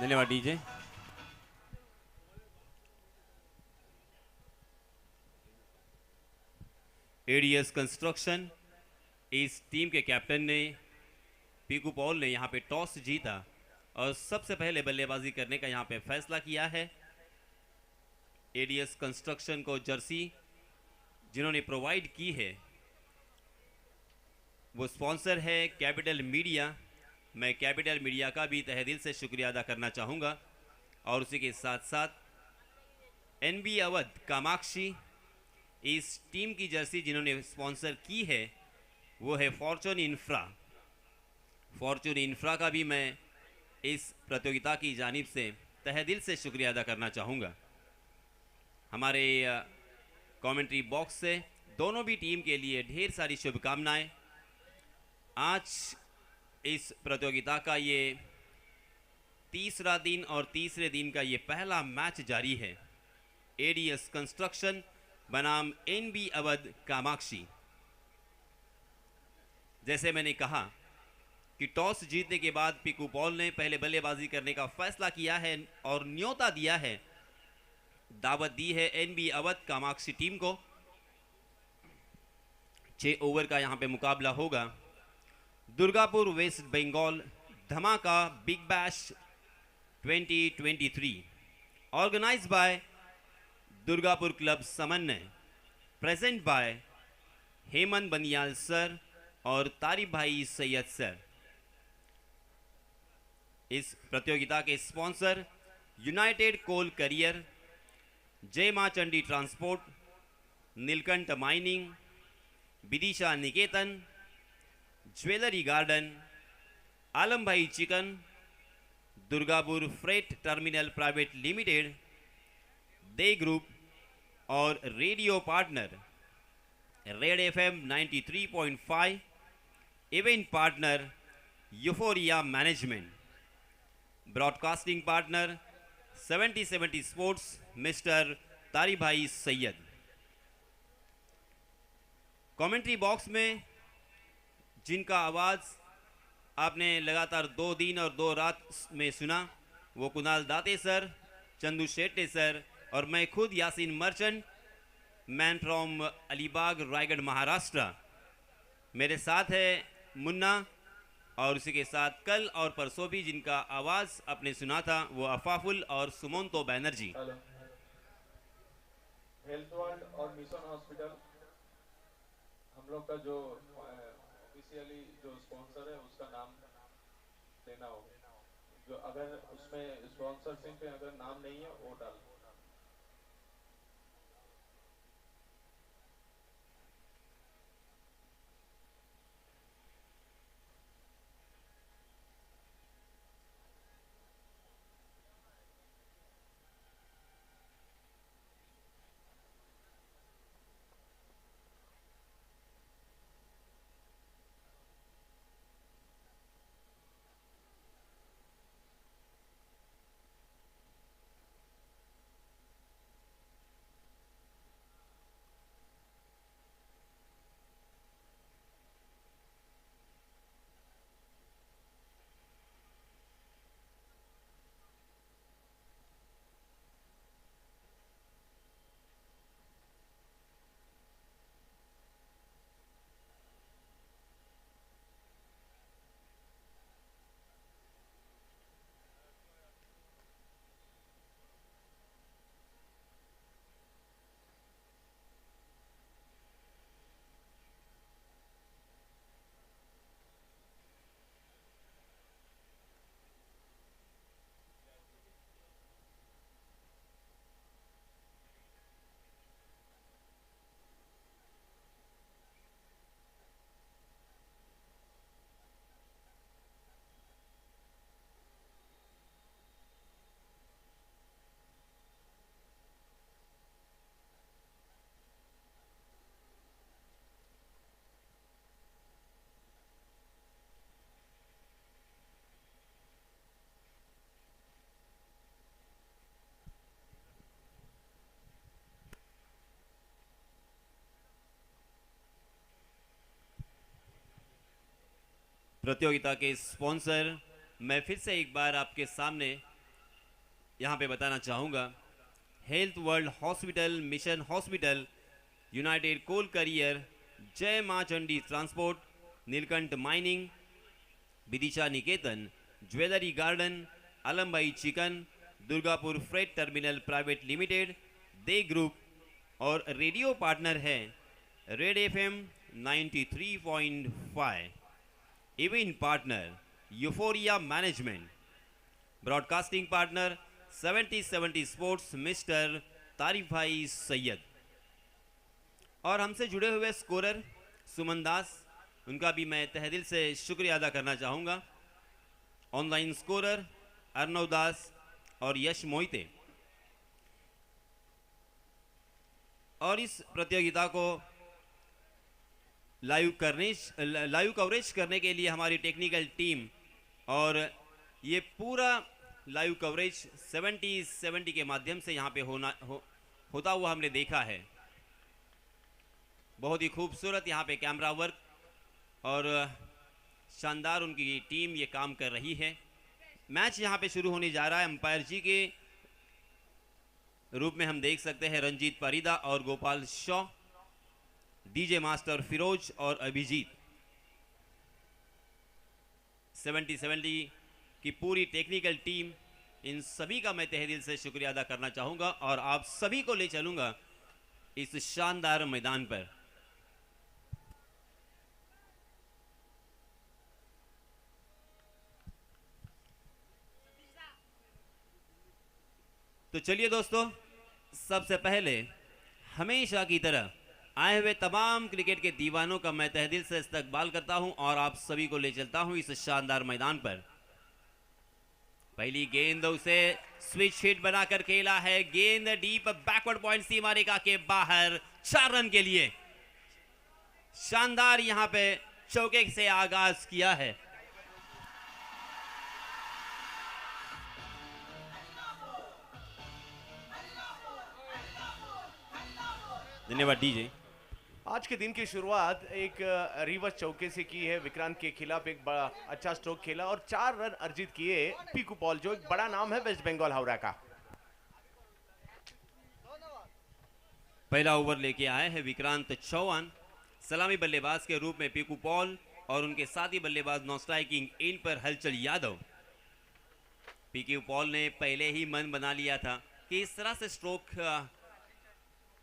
धन्यवाद DJ. ADS construction इस team के कैप्टन ने पीकू पॉल ने यहां पे टॉस जीता और सबसे पहले बल्लेबाजी करने का यहां पे फैसला किया है। एडीएस कंस्ट्रक्शन को जर्सी जिन्होंने प्रोवाइड की है वो स्पॉन्सर है कैपिटल मीडिया। मैं कैपिटल मीडिया का भी तहे दिल से शुक्रिया अदा करना चाहूँगा और उसी के साथ साथ एनबी अवध कामाक्षी इस टीम की जर्सी जिन्होंने स्पॉन्सर की है वो है फॉर्चून इंफ्रा। फॉर्चून इंफ्रा का भी मैं इस प्रतियोगिता की जानिब से तहे दिल से शुक्रिया अदा करना चाहूँगा। हमारे कमेंट्री बॉक्स से दोनों भी टीम के लिए ढेर सारी शुभकामनाएं। आज इस प्रतियोगिता का ये तीसरा दिन और तीसरे दिन का ये पहला मैच जारी है। एडीएस कंस्ट्रक्शन बनाम एनबी अवध कामाक्षी। जैसे मैंने कहा कि टॉस जीतने के बाद पीकू पॉल ने पहले बल्लेबाजी करने का फैसला किया है और न्योता दिया है, दावत दी है एनबी अवध कामाक्षी टीम को। 6 ओवर का यहां पे मुकाबला होगा। Durgapur West Bengal Dhamaka Big Bash 2023 organised by Durgapur club Samanvay, present by Hemant Baniyal sir और तारिफ भाई सैयद सर। इस प्रतियोगिता के sponsor United coal carrier, Jai Maa Chandi transport, Nilkanth mining, Vidisha Niketan, jewellery garden, Alam Bhai chicken, Durgapur freight terminal private limited, the group और radio partner Red FM 93.5, event partner Euphoria management, broadcasting partner 7070 sports mister Tari Bhai Syed. Commentary box में जिनका आवाज़ आपने लगातार 2 दिन और 2 रात में सुना वो कुणाल दाते सर, चंदू शेट्टे सर और मैं खुद Yasin merchant, man from Alibag Raigarh Maharashtra. मेरे साथ है मुन्ना और उसी के साथ कल और परसों भी जिनका आवाज़ आपने सुना था वो अफाफुल और सुमंतो बैनर्जी। हेल्थ वर्ल्ड और मिशन हॉस्पिटल हम लोग का जो ऑफिशियली जो स्पॉन्सर है उसका नाम देना होगा। जो अगर उसमें स्पॉन्सरशिप में अगर नाम नहीं है वो डाल। प्रतियोगिता के स्पॉन्सर मैं फिर से एक बार आपके सामने यहाँ पे बताना चाहूँगा, health world hospital, mission hospital, united coal carrier, Jai Maa Chandi transport, Nilkanth mining, Vidisha Niketan, jewellery garden, Alambhai chicken, Durgapur freight terminal private limited, the group और रेडियो पार्टनर है Red FM 93.5, event partner Euphoria management, broadcasting partner 7070 sports mister Tarif Bhai Syed, और हमसे जुड़े हुए scorer सुमन दास, उनका भी मैं तहे दिल से शुक्रिया अदा करना चाहूँगा। ऑनलाइन स्कोरर अर्नव दास और यश मोहिते। और इस प्रतियोगिता को लाइव कवरेज करने के लिए हमारी टेक्निकल टीम, और ये पूरा लाइव कवरेज 70 के माध्यम से यहाँ पे होता हुआ हमने देखा है। बहुत ही खूबसूरत यहाँ पे कैमरा वर्क और शानदार उनकी टीम ये काम कर रही है। मैच यहाँ पे शुरू होने जा रहा है। अंपायर जी के रूप में हम देख सकते हैं रंजीत परिदा और गोपाल शॉ, डीजे मास्टर फिरोज और अभिजीत। 70 की पूरी टेक्निकल टीम, इन सभी का मैं तहे दिल से शुक्रिया अदा करना चाहूँगा और आप सभी को ले चलूँगा इस शानदार मैदान पर। तो चलिए दोस्तों, सबसे पहले हमेशा की तरह आए हुए तमाम क्रिकेट के दीवानों का मैं तहे दिल से इस्तकबाल करता हूं और आप सभी को ले चलता हूं इस शानदार मैदान पर। पहली गेंद उसे स्विच हिट बनाकर खेला है, गेंद डीप बैकवर्ड पॉइंट सीमा रेखा के बाहर 4 रन के लिए। शानदार यहां पे चौके से आगाज किया है। धन्यवाद डीजे। आज के दिन की शुरुआत एक रिवर्स चौके से की है। विक्रांत के खिलाफ एक बड़ा अच्छा स्ट्रोक खेला और 4 रन अर्जित किए पीकू पॉल, जो एक बड़ा नाम है वेस्ट बंगाल हावड़ा का। पहला ओवर लेके आए हैं विक्रांत चौहान, सलामी बल्लेबाज के रूप में पीकू पॉल और उनके साथी बल्लेबाज नॉन स्ट्राइकिंग एंड पर हलचल यादव। पीकू पॉल ने पहले ही मन बना लिया था कि इस तरह से स्ट्रोक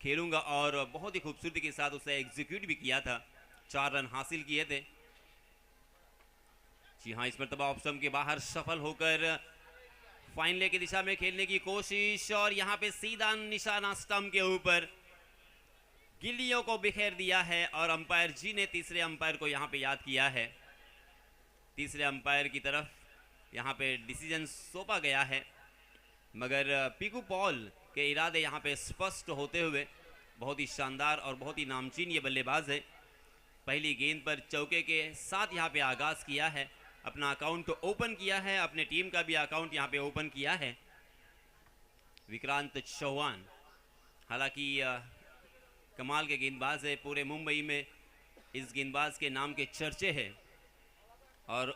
खेलूंगा और बहुत ही खूबसूरती के साथ उसे एग्जीक्यूट भी किया था। 4 रन हासिल किए थे। जी हाँ, इस मरतबा ऑफ स्टंप के बाहर सफल होकर फाइनल की दिशा में खेलने की कोशिश और यहाँ पे सीधा निशाना स्टंप के ऊपर गिल्लियों को बिखेर दिया है और अंपायर जी ने तीसरे अंपायर को यहाँ पे याद किया है। तीसरे अंपायर की तरफ यहाँ पे डिसीजन सौंपा गया है, मगर पीकू पॉल के इरादे यहाँ पे स्पष्ट होते हुए बहुत ही शानदार और बहुत ही नामचीन ये बल्लेबाज है। पहली गेंद पर चौके के साथ यहाँ पे आगाज किया है, अपना अकाउंट ओपन किया है, अपने टीम का भी अकाउंट यहाँ पे ओपन किया है विक्रांत चौहान। हालांकि कमाल के गेंदबाज है, पूरे मुंबई में इस गेंदबाज के नाम के चर्चे हैं और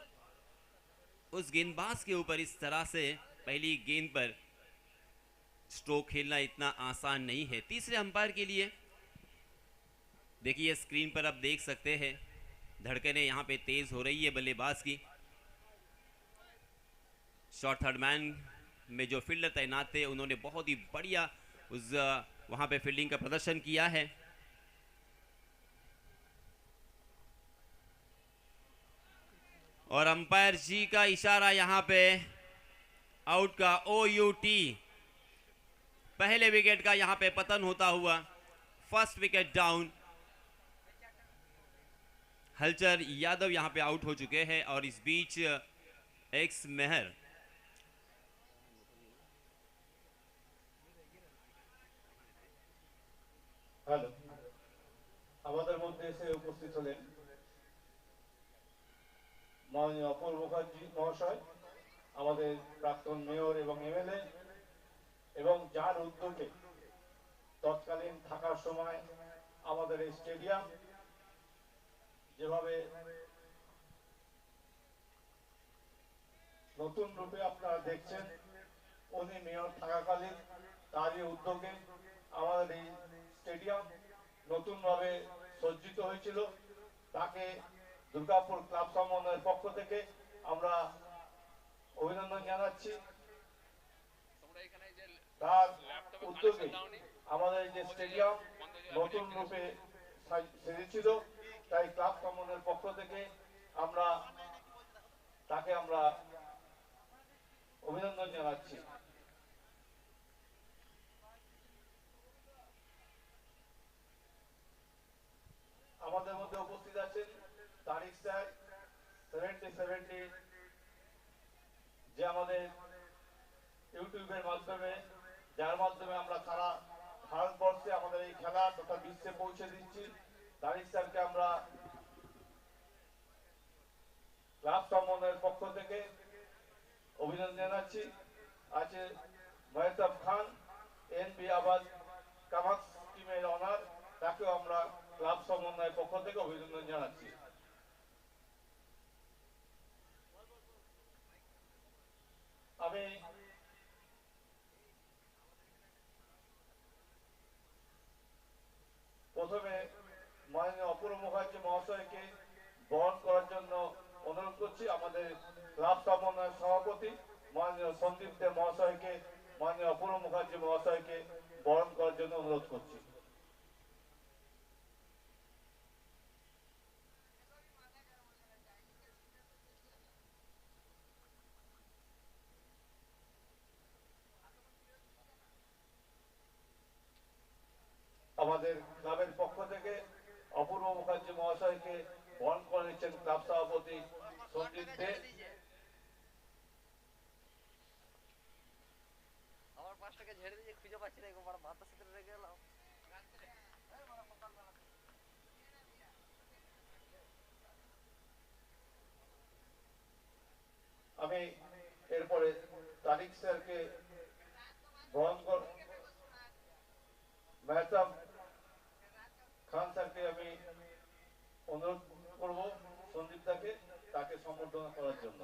उस गेंदबाज के ऊपर इस तरह से पहली गेंद पर स्ट्रोक खेलना इतना आसान नहीं है। तीसरे अंपायर के लिए देखिए स्क्रीन पर आप देख सकते हैं धड़कनें यहाँ पे तेज हो रही है बल्लेबाज की। शॉर्ट थर्ड मैन में जो फील्डर तैनात थे उन्होंने बहुत ही बढ़िया उस वहाँ पे फील्डिंग का प्रदर्शन किया है। और अंपायर जी का इशारा यहाँ पे आउट का OUT, पहले विकेट का यहाँ पे पतन होता हुआ फर्स्ट विकेट डाउन। हलचल यादव यहाँ पे आउट हो चुके हैं और इस बीच एक्स मेहर হ্যালো, আমাদের মধ্যে এসে উপস্থিত হলেন মাননীয় অপর মুখার্জি মহাশয়, আমাদের প্রাক্তন মেয়র এবং MLA, এবং যার উদ্যোগে তৎকালীন থাকার সময় আমাদের এই স্টেডিয়াম যেভাবে নতুন রূপে আপনারা দেখছেন উনি মেয়র থাকাকালীন তারই উদ্যোগে আমাদের এই স্টেডিয়াম নতুনভাবে সজ্জিত হয়েছিল। তাকে দুর্গাপুর ক্লাব সমন্বয়ের পক্ষ থেকে আমরা অভিনন্দন জানাচ্ছি। তার উদ্যোগে আমাদের যে স্টেডিয়াম নতুন রূপে সেজেছিল, তাই ক্লাব সমন্বয়ের পক্ষ থেকে আমরা তাকে অভিনন্দন জানাচ্ছি। আমাদের মধ্যে উপস্থিত আছেন তারিক স্যার 70 যে আমাদের ইউটিউবের মাধ্যমে, যার মাধ্যমে আমরা সারা ভারতবর্ষে আমাদের এই খেলা তথা বিশ্বে পৌঁছে দিচ্ছি। তারিক স্যারকে আমরা ক্লাব সমন্বয়ের পক্ষ থেকে অভিনন্দন জানাচ্ছি। আছে মেহতাব খান, এনবি আবাদ কামাক্স টিমের অনার, তাকেও আমরা ক্লাব সমন্বয়ের পক্ষ থেকে অভিনন্দন জানাচ্ছি। আমি প্রথমে মাননীয় অপূর্ব মুখার্জি মহাশয়কে বরণ করার জন্য অনুরোধ করছি। আমাদের ক্লাব সমন্বয়ের সভাপতি মাননীয় সন্দীপ দে মহাশয়কে, মাননীয় অপূর্ব মুখার্জি মহাশয়কে বরণ করার জন্য অনুরোধ করছি। আমাদের ক্লাবের পক্ষ থেকে অপূর্ব মুখার্জি মহাশয়কে বরণ করে নিচ্ছেন ক্লাব সভাপতি সন্দীপ দে। আমার 5 টাকা ঝেড়ে দিয়ে খুঁজে পাচ্ছি না, একবার ভাতের সাথে রেখে গেলাম। আমি এরপরে তারিক স্যারকে বরণ কর মেহতাব খান স্যারকে আমি অনুরোধ করব সন্দীপ দাকে তাকে সম্বর্ধনা করার জন্য।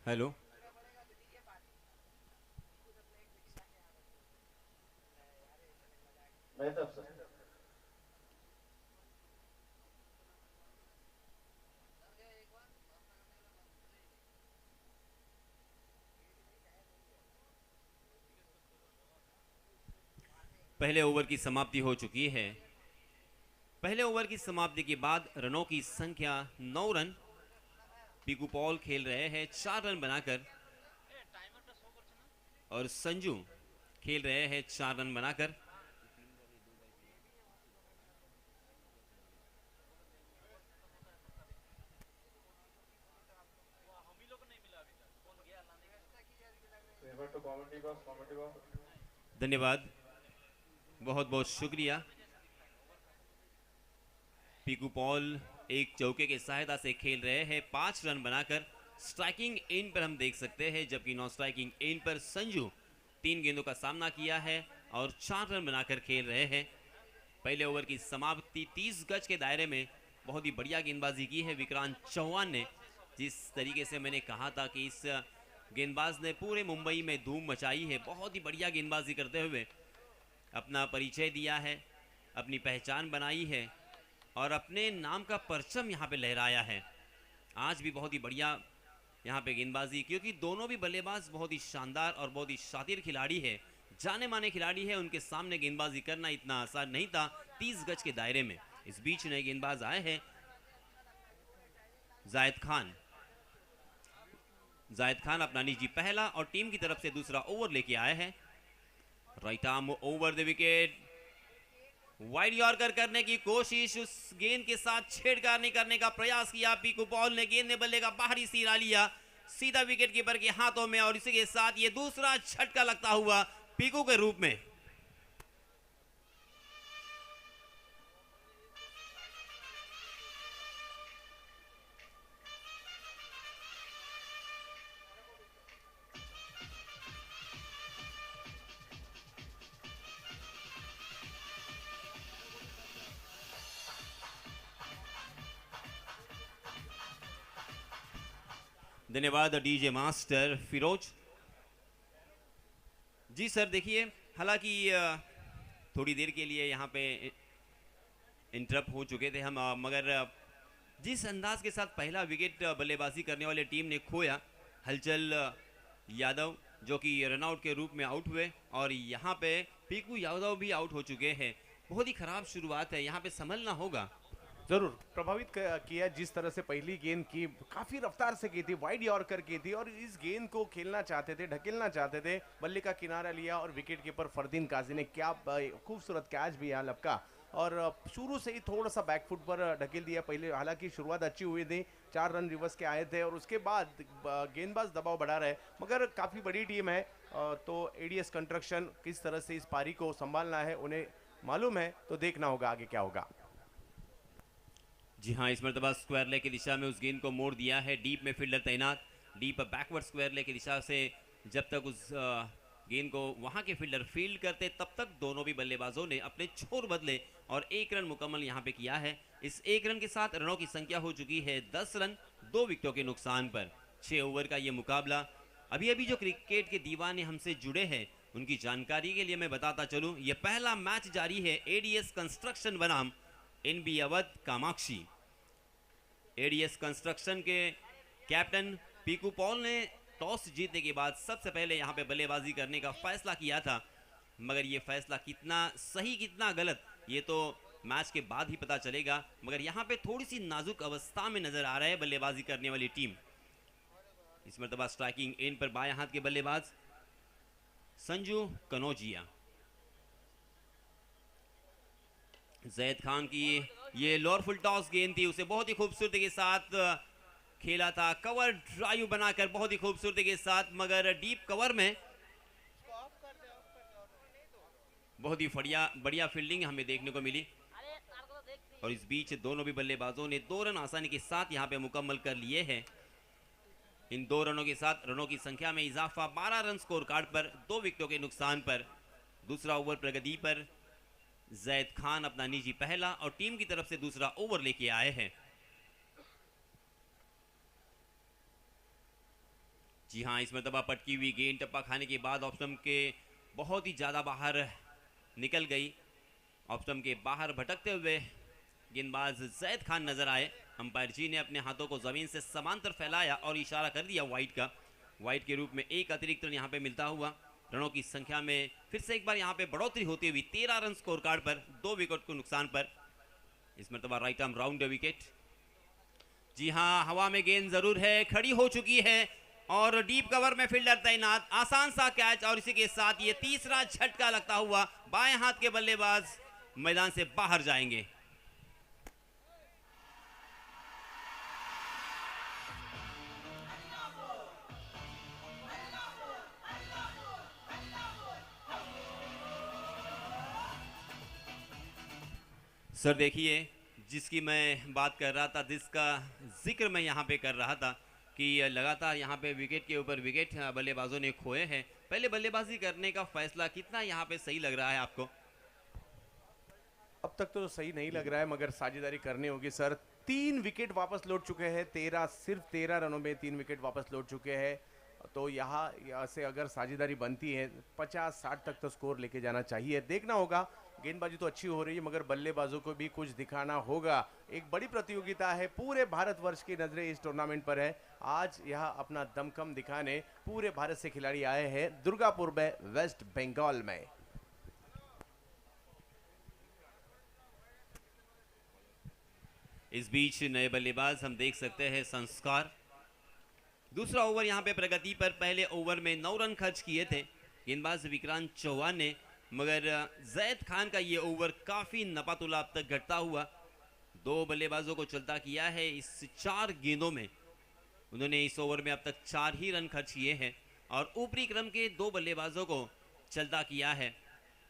Hello, Mehtab sir. पहले ओवर की समाप्ति हो चुकी है। पहले ओवर की समाप्ति के बाद रनों की संख्या 9 रन। पीकू पॉल खेल रहे हैं 4 रन बनाकर और संजू खेल रहे हैं 4 रन बनाकर। धन्यवाद, बहुत बहुत शुक्रिया। पीकू पॉल एक चौके की सहायता से खेल रहे हैं 5 रन बनाकर। स्ट्राइकिंग एंड पर हम देख सकते हैं, जबकि नॉन स्ट्राइकिंग एंड पर संजू 3 गेंदों का सामना किया है और 4 रन बनाकर खेल रहे हैं। पहले ओवर की समाप्ति 30 गज के दायरे में बहुत ही बढ़िया गेंदबाजी की है विक्रांत चौहान ने। जिस तरीके से मैंने कहा था कि इस गेंदबाज ने पूरे मुंबई में धूम मचाई है, बहुत ही बढ़िया गेंदबाजी करते हुए अपना परिचय दिया है, अपनी पहचान बनाई है और अपने नाम का परचम यहाँ पे लहराया है। आज भी बहुत ही बढ़िया यहाँ पे गेंदबाजी, क्योंकि दोनों भी बल्लेबाज बहुत ही शानदार और बहुत ही शातिर खिलाड़ी है, जाने माने खिलाड़ी है। उनके सामने गेंदबाजी करना इतना आसान नहीं था 30 गज के दायरे में। इस बीच नए गेंदबाज आए हैं जायद खान। जायद खान अपना निजी पहला और टीम की तरफ से दूसरा ओवर लेके आए हैं। Right arm over the wicket, wide yorker करने की कोशिश, उस गेंद के साथ छेड़छाड़ करने का प्रयास किया। पीकू पॉल ने गेंद ने बल्ले का बाहरी सिरा लिया, सीधा विकेट कीपर के हाथों में और इसी के साथ ये दूसरा झटका लगता हुआ पीकू के रूप में। धन्यवाद डीजे मास्टर फिरोज जी। सर देखिए, हालांकि थोड़ी देर के लिए यहाँ पे इंटरप्ट हो चुके थे हम, मगर जिस अंदाज के साथ पहला विकेट बल्लेबाजी करने वाले टीम ने खोया, हलचल यादव जो कि रनआउट के रूप में आउट हुए और यहाँ पे पीकू यादव भी आउट हो चुके हैं। बहुत ही खराब शुरुआत है, यहाँ पे संभलना होगा। जरूर प्रभावित किया जिस तरह से पहली गेंद की, काफी रफ्तार से की थी, वाइड यॉर्कर की थी और इस गेंद को खेलना चाहते थे, ढकेलना चाहते थे। बल्ले का किनारा लिया और विकेट कीपर फरदीन काजी ने क्या खूबसूरत कैच भी यहाँ लपका और शुरू से ही थोड़ा सा बैकफुट पर ढकेल दिया। पहले हालांकि शुरुआत अच्छी हुई थी, 4 रन रिवर्स के आए थे और उसके बाद गेंदबाज दबाव बढ़ा रहे, मगर काफी बड़ी टीम है तो एडीएस कंस्ट्रक्शन किस तरह से इस पारी को संभालना है उन्हें मालूम है, तो देखना होगा आगे क्या होगा। जी हाँ, इस मरतबा स्क्वायर लेग की दिशा में उस गेंद को मोड़ दिया है। डीप में फील्डर तैनात, डीप बैकवर्ड स्क्वायर लेग की दिशा से जब तक उस गेंद को वहां के फील्डर फील्ड करते तब तक दोनों भी बल्लेबाजों ने अपने छोर बदले और 1 रन मुकम्मल यहां पे किया है। इस 1 रन के साथ रनों की संख्या हो चुकी है 10 रन 2 विकेटों के नुकसान पर। 6 ओवर का ये मुकाबला। अभी अभी जो क्रिकेट के दीवाने हमसे जुड़े हैं उनकी जानकारी के लिए मैं बताता चलूं, ये पहला मैच जारी है एडीएस कंस्ट्रक्शन बनाम NB Awadh Kamakshi. ADS construction के कैप्टन पीकू पॉल ने टॉस जीतने के बाद सबसे पहले यहां पे बल्लेबाजी करने का फैसला किया था, मगर ये फैसला कितना सही कितना गलत ये तो मैच के बाद ही पता चलेगा। मगर यहां पे थोड़ी सी नाजुक अवस्था में नजर आ रहा है बल्लेबाजी करने वाली टीम। इस मरतबा स्ट्राइकिंग एंड पर बाएं हाथ के बल्लेबाज संजू कनौजिया। जैद खान की ये लोअर फुल टॉस गेंद थी, उसे बहुत ही खूबसूरती के साथ खेला था, कवर ड्राइव बनाकर बहुत ही खूबसूरती के साथ, मगर डीप कवर में बहुत ही बढ़िया फील्डिंग हमें देखने को मिली। और इस बीच दोनों भी बल्लेबाजों ने 2 रन आसानी के साथ यहां पे मुकम्मल कर लिए हैं। इन 2 रनों के साथ रनों की संख्या में इजाफा 12 रन स्कोर कार्ड पर 2 विकेटों के नुकसान पर। दूसरा ओवर प्रगति पर जैद खान अपना निजी पहला और टीम की तरफ से दूसरा ओवर लेके आए हैं। जी हां, इस मरतबा पटकी हुई गेंद टप्पा खाने के बाद ऑफ स्टंप के बहुत ही ज्यादा बाहर निकल गई। ऑफ स्टंप के बाहर भटकते हुए गेंदबाज जैद खान नजर आए। अंपायर जी ने अपने हाथों को जमीन से समांतर फैलाया और इशारा कर दिया वाइड का। वाइड के रूप में 1 अतिरिक्त रन यहां पे मिलता हुआ रनों की संख्या में फिर से एक बार यहां पे बढ़ोतरी होती हुई 13 रन स्कोर कार्ड पर 2 विकेट को नुकसान पर। इस मरतबा राइट आर्म राउंड विकेट। जी हां, हवा में गेंद जरूर है, खड़ी हो चुकी है और डीप कवर में फील्डर तैनात, आसान सा कैच और इसी के साथ ये तीसरा झटका लगता हुआ बाएं हाथ के बल्लेबाज मैदान से बाहर जाएंगे। सर देखिए, जिसकी मैं बात कर रहा था, जिसका जिक्र मैं यहाँ पे कर रहा था कि लगातार यहाँ पे विकेट के ऊपर विकेट बल्लेबाजों ने खोए हैं। पहले बल्लेबाजी करने का फैसला कितना यहाँ पे सही लग रहा है आपको? अब तक तो सही नहीं लग रहा है, मगर साझेदारी करनी होगी सर। 3 विकेट वापस लौट चुके हैं, सिर्फ 13 रनों में 3 विकेट वापस लौट चुके हैं। तो यहाँ से अगर साझेदारी बनती है 50-60 तक तो स्कोर लेके जाना चाहिए। देखना होगा, गेंदबाजी तो अच्छी हो रही है मगर बल्लेबाजों को भी कुछ दिखाना होगा। एक बड़ी प्रतियोगिता है, पूरे भारतवर्ष की नजरें इस टूर्नामेंट पर है। आज यहाँ अपना दमखम दिखाने पूरे भारत से खिलाड़ी आए हैं दुर्गापुर में, वेस्ट बंगाल में। इस बीच नए बल्लेबाज हम देख सकते हैं संस्कार। दूसरा ओवर यहां पे प्रगति पर पहले ओवर में 9 रन खर्च किए थे गेंदबाज विक्रांत चौहान ने, मगर जैद खान का ये ओवर काफी नपातुला अब तक घटता हुआ 2 बल्लेबाजों को चलता किया है। इस 4 गेंदों में उन्होंने इस ओवर में अब तक 4 ही रन खर्च किए हैं और ऊपरी क्रम के 2 बल्लेबाजों को चलता किया है।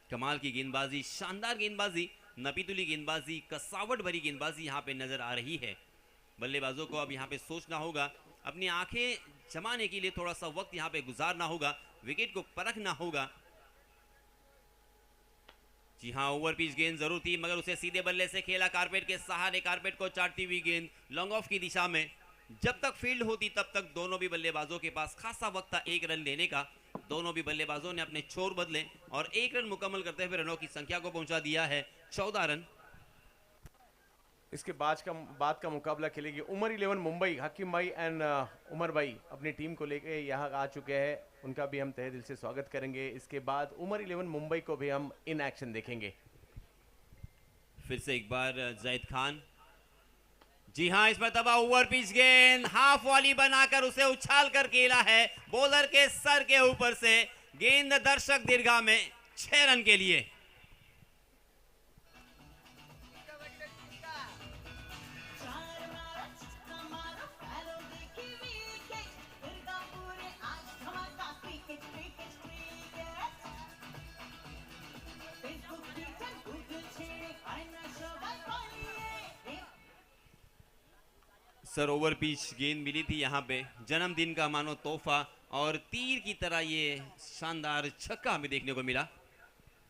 कमाल की गेंदबाजी, शानदार गेंदबाजी, नपीतुली गेंदबाजी, कसावट भरी गेंदबाजी यहाँ पे नजर आ रही है। बल्लेबाजों को अब यहाँ पे सोचना होगा, अपनी आंखें जमाने के लिए थोड़ा सा वक्त यहाँ पे गुजारना होगा, विकेट को परखना होगा। जी हाँ, ओवर पिच गेंद जरूर थी मगर उसे सीधे बल्ले से खेला, कारपेट के सहारे, कारपेट को चाटती हुई गेंद लॉन्ग ऑफ की दिशा में। जब तक फील्ड होती तब तक दोनों भी बल्लेबाजों के पास खासा वक्त था 1 रन लेने का। दोनों भी बल्लेबाजों ने अपने छोर बदले और 1 रन मुकम्मल करते हुए रनों की संख्या को पहुंचा दिया है 14 रन। इसके बाद का मुकाबला खेलेगी उमर 11 मुंबई। हकीम भाई एंड उमर भाई अपनी टीम को लेके यहाँ आ चुके हैं, उनका भी हम तहे दिल से स्वागत करेंगे। इसके बाद उमर 11 मुंबई को भी हम इन एक्शन देखेंगे। फिर से एक बार जैद खान। जी हाँ, इस मरतबा ओवर पिच गेंद हाफ वॉली बनाकर उसे उछाल कर खेला है बॉलर के सर के ऊपर से। गेंद दर्शक दीर्घा में 6 रन के लिए। सर ओवर पिच गेंद मिली थी यहाँ पे, जन्मदिन का मानो तोहफा, और तीर की तरह ये शानदार छक्का हमें देखने को मिला।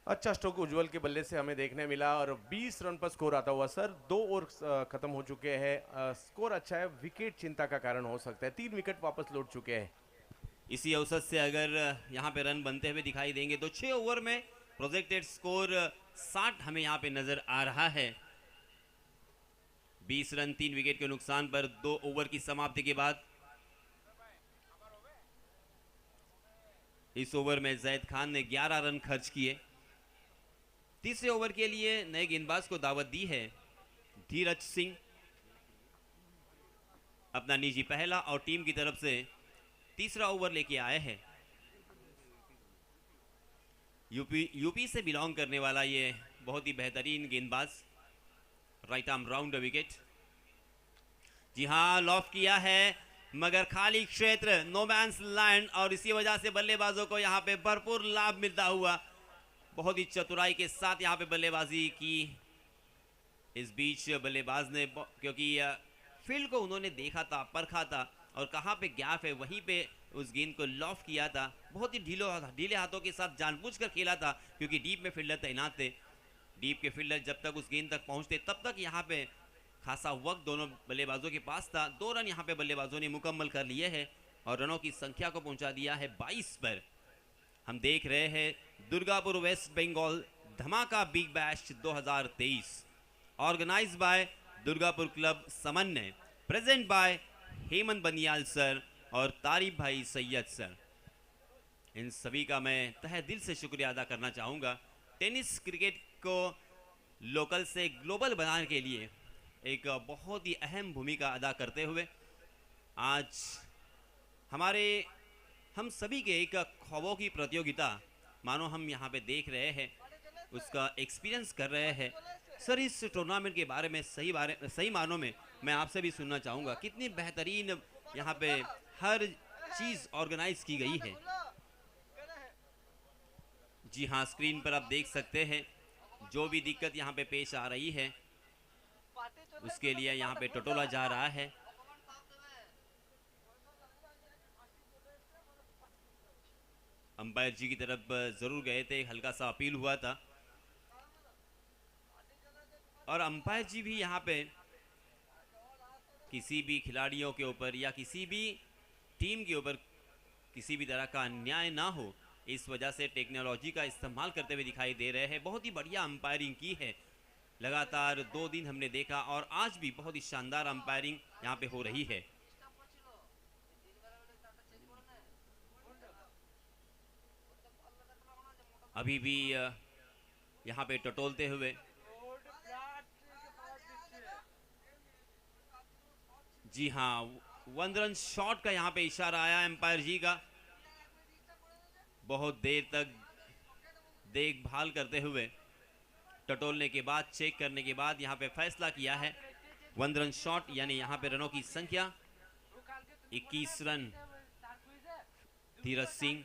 अच्छा स्ट्रोक उज्जवल के बल्ले से हमें देखने मिला और 20 रन पर स्कोर आता हुआ। सर 2 ओवर खत्म हो चुके हैं, स्कोर अच्छा है, विकेट चिंता का कारण हो सकता है। 3 विकेट वापस लौट चुके हैं। इसी अवसर से अगर यहाँ पे रन बनते हुए दिखाई देंगे तो 6 ओवर में प्रोजेक्टेड स्कोर 60 हमें यहाँ पे नजर आ रहा है। 20 रन 3 विकेट के नुकसान पर 2 ओवर की समाप्ति के बाद इस ओवर में जैद खान ने 11 रन खर्च किए। तीसरे ओवर के लिए नए गेंदबाज को दावत दी है। धीरज सिंह अपना निजी पहला और टीम की तरफ से तीसरा ओवर लेके आए हैं। यूपी से बिलोंग करने वाला ये बहुत ही बेहतरीन गेंदबाज, राइट आर्म राउंड विकेट। जी हाँ, लॉफ किया है मगर खाली क्षेत्र, नो मैंस लैंड, और इसी वजह से बल्लेबाजों को यहाँ पे भरपूर लाभ मिलता हुआ। बहुत ही चतुराई के साथ यहाँ पे बल्लेबाजी की इस बीच बल्लेबाज ने, क्योंकि फील्ड को उन्होंने देखा था, परखा था और कहाँ पे गैप है वहीं पे उस गेंद को लॉफ किया था। बहुत ही ढीले हाथों के साथ जानबूझकर खेला था क्योंकि डीप में फील्डर तैनात थे। डीप के फील्डर जब तक उस गेंद तक पहुंचते तब तक यहाँ पे खासा वक्त दोनों बल्लेबाजों के पास था। 2 रन यहाँ पे बल्लेबाजों ने मुकम्मल कर लिए हैं और रनों की संख्या को पहुंचा दिया है 22 पर। हम देख रहे हैं Durgapur West Bengal Dhamaka Big Bash 2023, organise by Durgapur club Samanvay, present by Hemant Baniyal sir और तारिफ भाई सैयद सर। इन सभी का मैं तहे दिल से शुक्रिया अदा करना चाहूँगा। टेनिस क्रिकेट को लोकल से ग्लोबल बनाने के लिए एक बहुत ही अहम भूमिका अदा करते हुए आज हम सभी के एक ख्वाबों की प्रतियोगिता मानो हम यहाँ पे देख रहे हैं, उसका एक्सपीरियंस कर रहे हैं। सर इस टूर्नामेंट के बारे में सही मानों में मैं आपसे भी सुनना चाहूँगा, कितनी बेहतरीन यहाँ पे हर चीज़ ऑर्गेनाइज की गई है। जी हाँ, स्क्रीन पर आप देख सकते हैं जो भी दिक्कत यहाँ पे पेश आ रही है उसके लिए यहाँ पे टटोला जा रहा है। अंपायर जी की तरफ जरूर गए थे, हल्का सा अपील हुआ था और अंपायर जी भी यहाँ पे किसी भी खिलाड़ियों के ऊपर या किसी भी टीम के ऊपर किसी भी तरह का अन्याय ना हो, इस वजह से टेक्नोलॉजी का इस्तेमाल करते हुए दिखाई दे रहे हैं। बहुत ही बढ़िया अंपायरिंग की है, लगातार 2 दिन हमने देखा और आज भी बहुत ही शानदार अंपायरिंग यहाँ पे हो रही है। अभी भी यहाँ पे टटोलते हुए जी हाँ, 1 रन शॉट का यहाँ पे इशारा आया एम्पायर जी का। बहुत देर तक देखभाल करते हुए, टटोलने के बाद, चेक करने के बाद यहाँ पे फैसला किया है 1 रन शॉट, यानी यहाँ पे रनों की संख्या 21 रन धीरज सिंह।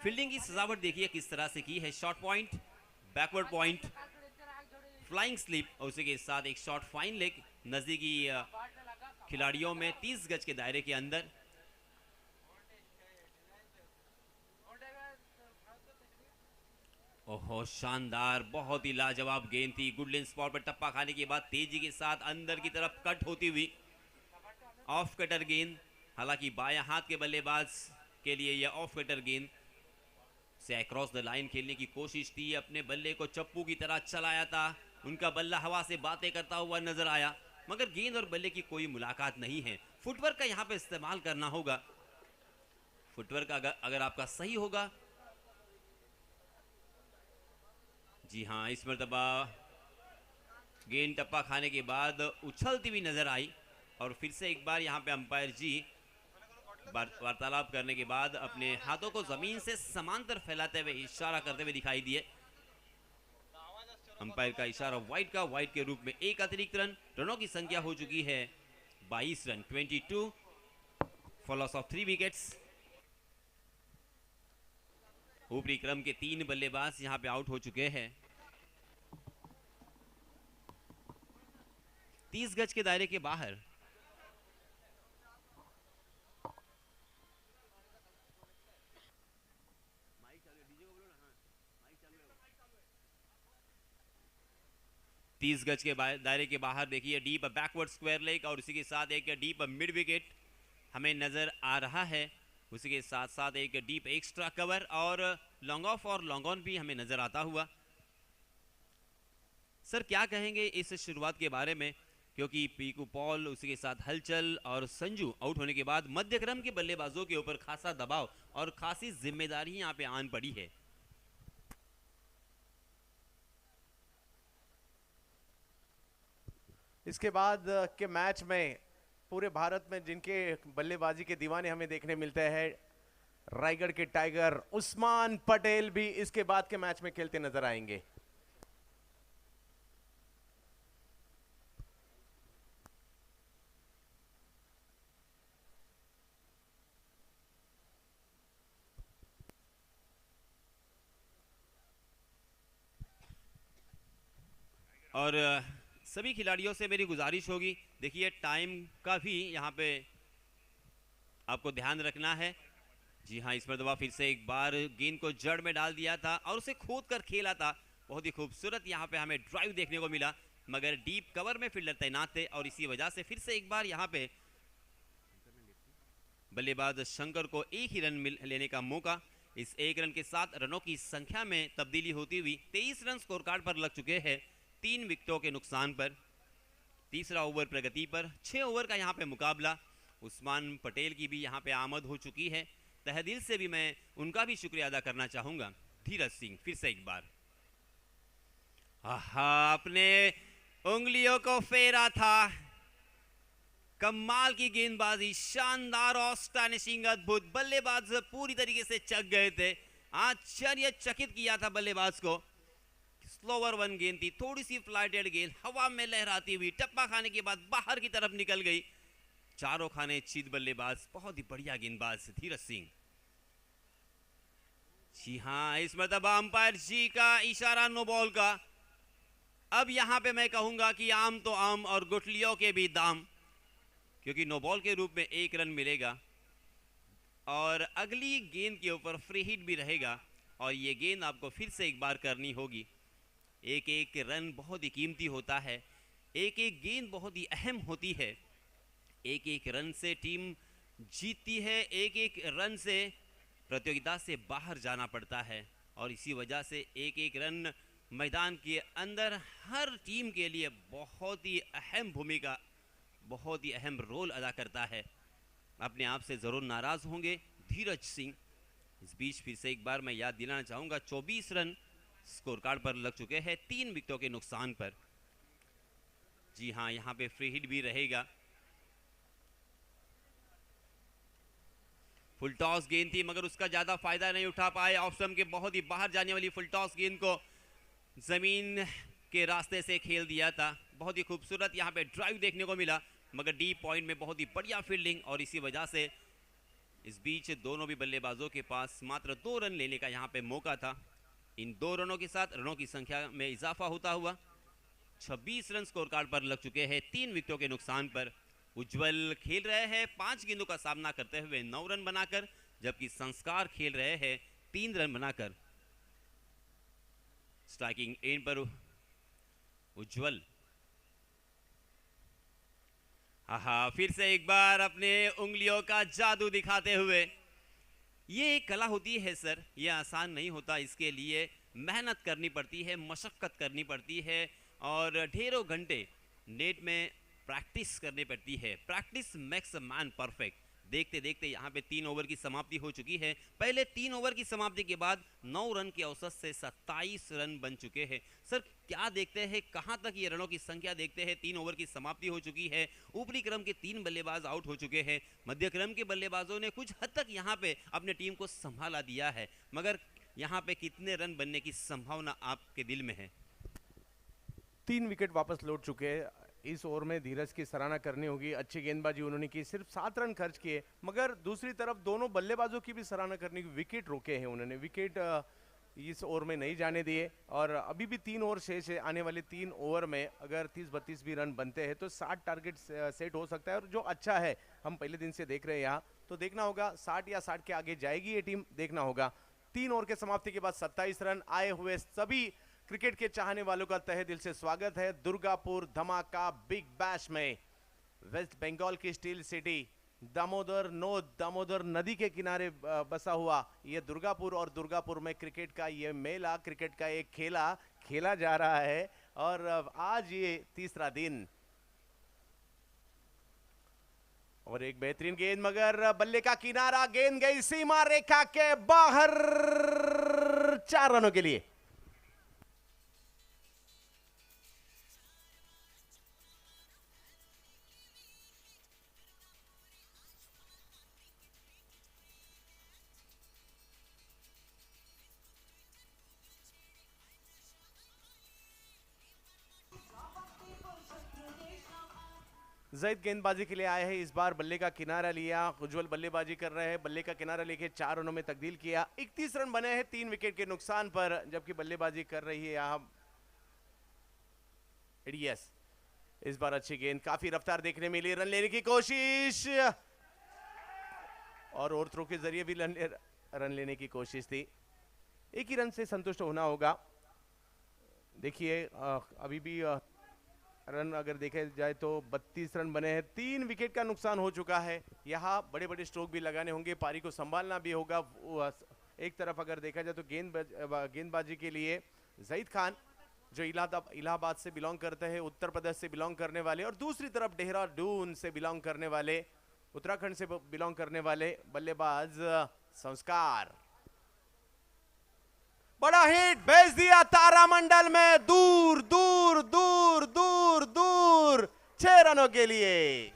फील्डिंग की सजावट देखिए किस तरह से की है, short point, backward point, flying slip और उसी के साथ एक शॉर्ट फाइन लेग नजदीकी खिलाड़ियों में 30 गज के दायरे के अंदर। ओहो शानदार, बहुत ही लाजवाब गेंद थी। गुड लेंथ स्पॉट पर टप्पा खाने के बाद तेजी के साथ अंदर की तरफ कट होती हुई ऑफ कटर गेंद। हालांकि बाएं हाथ के बल्लेबाज के लिए यह ऑफ कटर गेंद से अक्रॉस द लाइन खेलने की कोशिश थी। अपने बल्ले को चप्पू की तरह चलाया था, उनका बल्ला हवा से बातें करता हुआ नजर आया, मगर गेंद और बल्ले की कोई मुलाकात नहीं है। फुटवर्क का यहाँ पे इस्तेमाल करना होगा। फुटवर्क अगर आपका सही होगा, जी हाँ, इस मरतबा गेंद टप्पा खाने के बाद उछलती हुई नजर आई और फिर से एक बार यहाँ पे अंपायर जी वार्तालाप करने के बाद अपने हाथों को जमीन से समांतर फैलाते हुए इशारा करते हुए दिखाई दिए। अंपायर का इशारा वाइड का, वाइड के रूप में एक अतिरिक्त रन। रनों की संख्या हो चुकी है 22 run, 22 for loss of 3 wickets. ऊपरी क्रम के 3 बल्लेबाज यहां पे आउट हो चुके हैं। 30 गज के दायरे के बाहर। तीस गज के दायरे के बाहर देखिए डीप बैकवर्ड स्क्वायर लेग और उसी के साथ एक डीप मिड विकेट हमें नजर आ रहा है। उसी के साथ साथ एक डीप एक्स्ट्रा कवर और लॉन्ग ऑफ और लॉन्ग ऑन भी हमें नजर आता हुआ। सर क्या कहेंगे इस शुरुआत के बारे में, क्योंकि पीकू पॉल, उसी के साथ हलचल और संजू आउट होने के बाद मध्य क्रम के बल्लेबाजों के ऊपर खासा दबाव और खासी जिम्मेदारी यहाँ पे आन पड़ी है। इसके बाद के मैच में पूरे भारत में जिनके बल्लेबाजी के दीवाने हमें देखने मिलते हैं, रायगढ़ के टाइगर उस्मान पटेल भी इसके बाद के मैच में खेलते नजर आएंगे। और सभी खिलाड़ियों से मेरी गुजारिश होगी, देखिए टाइम का भी यहाँ पे आपको ध्यान रखना है। जी हाँ, इस मरतबा फिर से एक बार गेंद को जड़ में डाल दिया था और उसे खोद कर खेला था। बहुत ही खूबसूरत यहाँ पे हमें ड्राइव देखने को मिला, मगर डीप कवर में फील्डर तैनात थे और इसी वजह से फिर से एक बार यहाँ पे बल्लेबाज शंकर को एक ही रन लेने का मौका। इस एक रन के साथ रनों की संख्या में तब्दीली होती हुई 23 रन स्कोर कार्ड पर लग चुके हैं 3 विकेटों के नुकसान पर। तीसरा ओवर प्रगति पर, 6 ओवर का यहाँ पे मुकाबला। उस्मान पटेल की भी यहाँ पे आमद हो चुकी है। तहे दिल से भी मैं उनका भी शुक्रिया अदा करना चाहूंगा। धीरज सिंह फिर से एक बार, अपने उंगलियों को फेरा था। कमाल की गेंदबाजी, शानदार और स्टैनिशिंग, अद्भुत। बल्लेबाज पूरी तरीके से चक गए थे, आश्चर्यचकित किया था बल्लेबाज को। स्लोवर वन गेंद थी, थोड़ी सी फ्लाइटेड गेंद, हवा में लहराती हुई टप्पा खाने के बाद बाहर की तरफ निकल गई। चारों खाने चीज बल्लेबाज, बहुत ही बढ़िया गेंदबाज धीरज सिंह। जी हाँ, इस मरतबा अंपायर जी का इशारा नो बॉल का। अब यहां पे मैं कहूंगा कि आम तो आम और गुठलियों के भी दाम, क्योंकि नो बॉल के रूप में 1 रन मिलेगा और अगली गेंद के ऊपर फ्री हिट भी रहेगा और ये गेंद आपको फिर से एक बार करनी होगी। एक एक रन बहुत ही कीमती होता है, एक एक गेंद बहुत ही अहम होती है। एक एक रन से टीम जीतती है, एक एक रन से प्रतियोगिता से बाहर जाना पड़ता है और इसी वजह से एक एक रन मैदान के अंदर हर टीम के लिए बहुत ही अहम भूमिका, बहुत ही अहम रोल अदा करता है। अपने आप से ज़रूर नाराज़ होंगे धीरज सिंह। इस बीच फिर से एक बार मैं याद दिलाना चाहूँगा, 24 रन स्कोर कार्ड पर लग चुके हैं 3 विकेटों के नुकसान पर। जी हाँ, यहाँ पे फ्री हिट भी रहेगा। फुल टॉस गेंद थी मगर उसका ज़्यादा फायदा नहीं उठा पाए। ऑफ स्टंप के बहुत ही बाहर जाने वाली फुल टॉस गेंद को जमीन के रास्ते से खेल दिया था। बहुत ही खूबसूरत यहाँ पे ड्राइव देखने को मिला। मगर डी पॉइंट में बहुत ही बढ़िया फील्डिंग, और इसी वजह से इस बीच दोनों भी बल्लेबाजों के पास मात्र 2 रन लेने का यहाँ पे मौका था। इन 2 रनों के साथ रनों की संख्या में इजाफा होता हुआ 26 रन स्कोर कार्ड पर लग चुके हैं 3 विकेटों के नुकसान पर। उज्जवल खेल रहे हैं 5 गेंदों का सामना करते हुए 9 रन बनाकर, जबकि संस्कार खेल रहे हैं 3 रन बनाकर। स्ट्राइकिंग एंड पर उज्जवल, हाँ, फिर से एक बार अपने उंगलियों का जादू दिखाते हुए। ये एक कला होती है सर, ये आसान नहीं होता, इसके लिए मेहनत करनी पड़ती है, मशक्कत करनी पड़ती है और ढेरों घंटे नेट में प्रैक्टिस करनी पड़ती है। Practice makes a man perfect. देखते देखते यहाँ पे 3 ओवर की समाप्ति हो चुकी है। पहले 3 ओवर की समाप्ति के बाद 9 रन के औसत से 27 रन बन चुके हैं। सर क्या देखते हैं, कहाँ तक ये रनों की संख्या देखते हैं? 3 ओवर की समाप्ति हो चुकी है, ऊपरी क्रम के 3 बल्लेबाज आउट हो चुके हैं, मध्य क्रम के बल्लेबाजों ने कुछ हद तक यहाँ पे अपने टीम को संभाला दिया है, मगर यहाँ पे कितने रन बनने की संभावना आपके दिल में है? 3 विकेट वापस लौट चुके हैं। इस ओवर में धीरज की सराहना करनी होगी, अच्छी गेंदबाजी उन्होंने की, सिर्फ 7 रन खर्च किए, मगर दूसरी तरफ दोनों बल्लेबाजों की भी सराहना करनी होगी। विकेट रोके हैं उन्होंने, विकेट इस ओवर में नहीं जाने दिए और अभी भी 3 ओवर शेष है। आने वाले 3 ओवर में अगर 30-32 भी रन बनते हैं तो 60 टारगेट सेट हो सकता है, और जो अच्छा है, हम पहले दिन से देख रहे हैं यहाँ, तो देखना होगा 60 या 60 के आगे जाएगी ये टीम, देखना होगा। 3 ओवर के समाप्ति के बाद 27 रन आए हुए सभी क्रिकेट के चाहने वालों का तहे दिल से स्वागत है दुर्गापुर धमाका बिग बैश में। वेस्ट बंगाल की स्टील सिटी, दामोदर नदी के किनारे बसा हुआ ये दुर्गापुर, और दुर्गापुर में क्रिकेट का ये मेला, क्रिकेट का एक खेला खेला जा रहा है, और आज ये तीसरा दिन। और एक बेहतरीन गेंद, मगर बल्ले का किनारा, गेंद गई सीमा रेखा के बाहर, 4 रनों के लिए। जैद गेंदबाजी के लिए आए हैं, इस बार बल्ले का किनारा लिया। उज्जवल बल्लेबाजी कर रहे हैं, बल्ले का किनारा लेके 4 रनों में तब्दील किया। 31 रन बने हैं 3 विकेट के नुकसान पर, जबकि बल्लेबाजी कर रही है यहाँ एडीएस। इस बार अच्छी गेंद, काफी रफ्तार देखने मिली, रन लेने की कोशिश, और ओवर थ्रो के जरिए भी रन लेने की कोशिश थी। एक ही रन से संतुष्ट होना होगा। देखिए अभी भी रन अगर देखे जाए तो 32 रन बने हैं, 3 विकेट का नुकसान हो चुका है। यहाँ बड़े बड़े स्ट्रोक भी लगाने होंगे, पारी को संभालना भी होगा। एक तरफ अगर देखा जाए तो गेंदबाजी के लिए जईद खान जो इलाहाबाद से बिलोंग करते हैं, उत्तर प्रदेश से बिलोंग करने वाले, और दूसरी तरफ देहरादून से बिलोंग करने वाले, उत्तराखंड से बिलोंग करने वाले बल्लेबाज संस्कार। बड़ा हिट भेज दिया तारामंडल में, दूर दूर दूर दूर दूर, 6 रनों के लिए।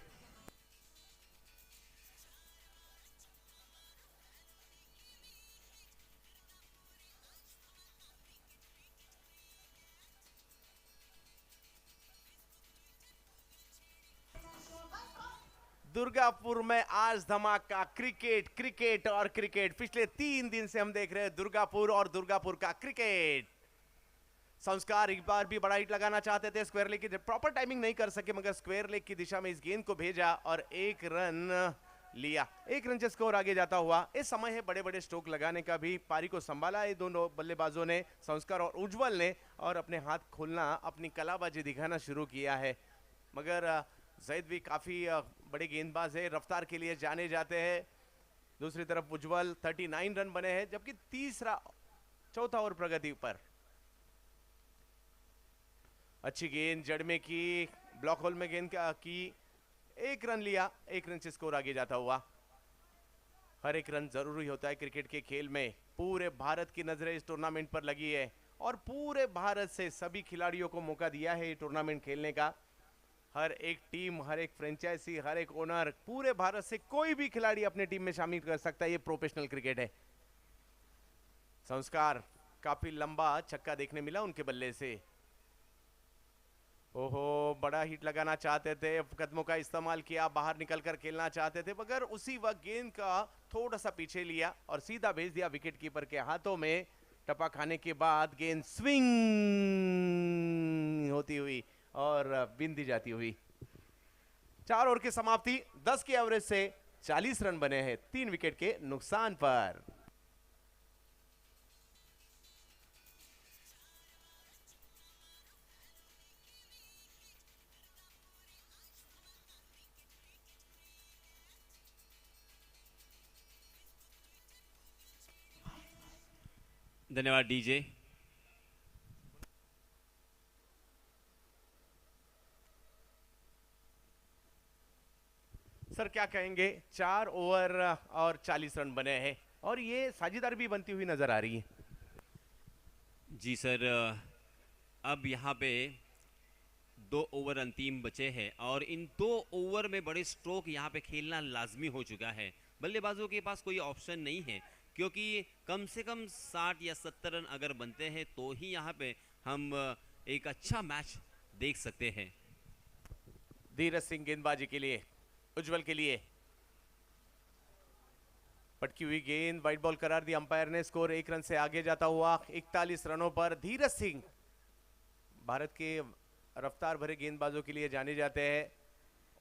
दुर्गापुर में आज धमाका, क्रिकेट क्रिकेट और क्रिकेट। पिछले 3 दिन से हम देख रहे हैं दुर्गापुर और दुर्गापुर का क्रिकेट। संस्कार एक बार भी बड़ा हिट लगाना चाहते थे, स्क्वायर लेग की प्रॉपर टाइमिंग नहीं कर सके, मगर स्क्वायर लेग की दिशा में इस गेंद को भेजा और 1 रन लिया। 1 रन से स्कोर आगे जाता हुआ। इस समय है बड़े बड़े स्ट्रोक लगाने का भी, पारी को संभाला है दोनों बल्लेबाजों ने, संस्कार और उज्जवल ने, और अपने हाथ खोलना, अपनी कलाबाजी दिखाना शुरू किया है। मगर जैद भी काफी बड़े गेंदबाज है, रफ्तार के लिए जाने जाते हैं। दूसरी तरफ उज्जवल 39 रन बने हैं, जबकि चौथा ओवर प्रगति पर। अच्छी गेंद जड़ में की, ब्लॉक होल में गेंद की, 1 रन लिया, 1 रन से स्कोर आगे जाता हुआ। हर एक रन जरूरी होता है क्रिकेट के खेल में। पूरे भारत की नजरें इस टूर्नामेंट पर लगी है, और पूरे भारत से सभी खिलाड़ियों को मौका दिया है ये टूर्नामेंट खेलने का। हर एक टीम, हर एक फ्रेंचाइजी, हर एक ओनर, पूरे भारत से कोई भी खिलाड़ी अपने टीम में शामिल कर सकता है। ये प्रोफेशनल क्रिकेट है। संस्कार, काफी लंबा छक्का देखने मिला उनके बल्ले से। ओहो, बड़ा हिट लगाना चाहते थे, कदमों का इस्तेमाल किया, बाहर निकलकर खेलना चाहते थे, मगर उसी वक्त गेंद का थोड़ा सा पीछे लिया और सीधा भेज दिया विकेट कीपर के हाथों में। टपा खाने के बाद गेंद स्विंग होती हुई और बिंदी जाती हुई। 4 ओवर की समाप्ति, 10 की एवरेज से 40 रन बने हैं 3 विकेट के नुकसान पर। धन्यवाद डीजे। सर क्या कहेंगे, 4 ओवर और 40 रन बने हैं और ये साझेदारी भी बनती हुई नजर आ रही है। जी सर, अब यहाँ पे 2 ओवर अंतिम बचे हैं और इन 2 ओवर में बड़े स्ट्रोक यहाँ पे खेलना लाजमी हो चुका है। बल्लेबाजों के पास कोई ऑप्शन नहीं है, क्योंकि कम से कम 60 या 70 रन अगर बनते हैं तो ही यहाँ पे हम एक अच्छा मैच देख सकते हैं। धीरज सिंह गेंदबाजी के लिए, उज्जवल के लिए पटकी हुई गेंद, वाइट बॉल करार दी अंपायर ने। स्कोर 1 रन से आगे जाता हुआ 41 रनों पर। धीरज सिंह भारत के रफ्तार भरे गेंदबाजों के लिए जाने जाते हैं।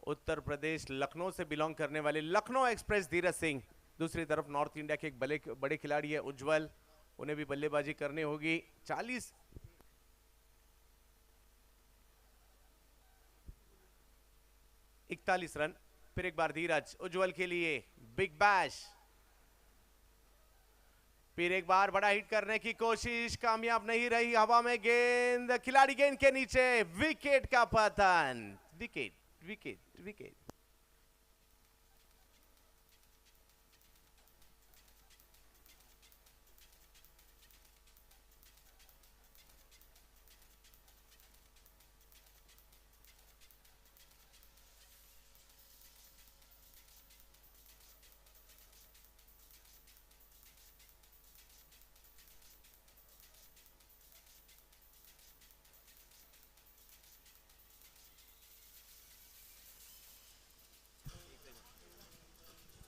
उत्तर प्रदेश लखनऊ से बिलोंग करने वाले लखनऊ एक्सप्रेस धीरज सिंह। दूसरी तरफ नॉर्थ इंडिया के एक बड़े खिलाड़ी है उज्जवल, उन्हें भी बल्लेबाजी करनी होगी। 41 रन। फिर एक बार धीरज, उज्जवल के लिए बिग बैश। फिर एक बार बड़ा हिट करने की कोशिश, कामयाब नहीं रही। हवा में गेंद, खिलाड़ी गेंद के नीचे, विकेट का पतन। Wicket wicket wicket.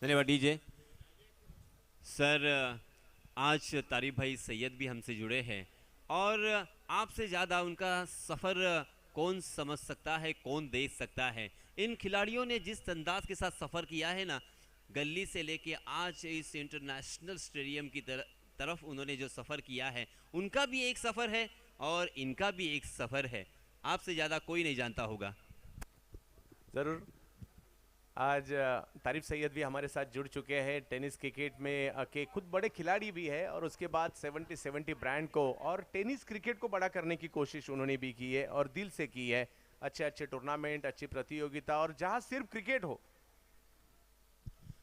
धन्यवाद डीजे। सर, आज तारिफ भाई सैयद भी हमसे जुड़े हैं और आपसे ज़्यादा उनका सफ़र कौन समझ सकता है, कौन देख सकता है। इन खिलाड़ियों ने जिस अंदाज के साथ सफ़र किया है ना, गली से लेके आज इस इंटरनेशनल स्टेडियम की तरफ उन्होंने जो सफ़र किया है, उनका भी एक सफ़र है और इनका भी एक सफ़र है। आपसे ज़्यादा कोई नहीं जानता होगा। जरूर। आज तारिफ सैयद भी हमारे साथ जुड़ चुके हैं। टेनिस क्रिकेट में के खुद बड़े खिलाड़ी भी है और उसके बाद 70-70 ब्रांड को और टेनिस क्रिकेट को बड़ा करने की कोशिश उन्होंने भी की है और दिल से की है। अच्छे अच्छे टूर्नामेंट, अच्छी प्रतियोगिता और जहां सिर्फ क्रिकेट हो।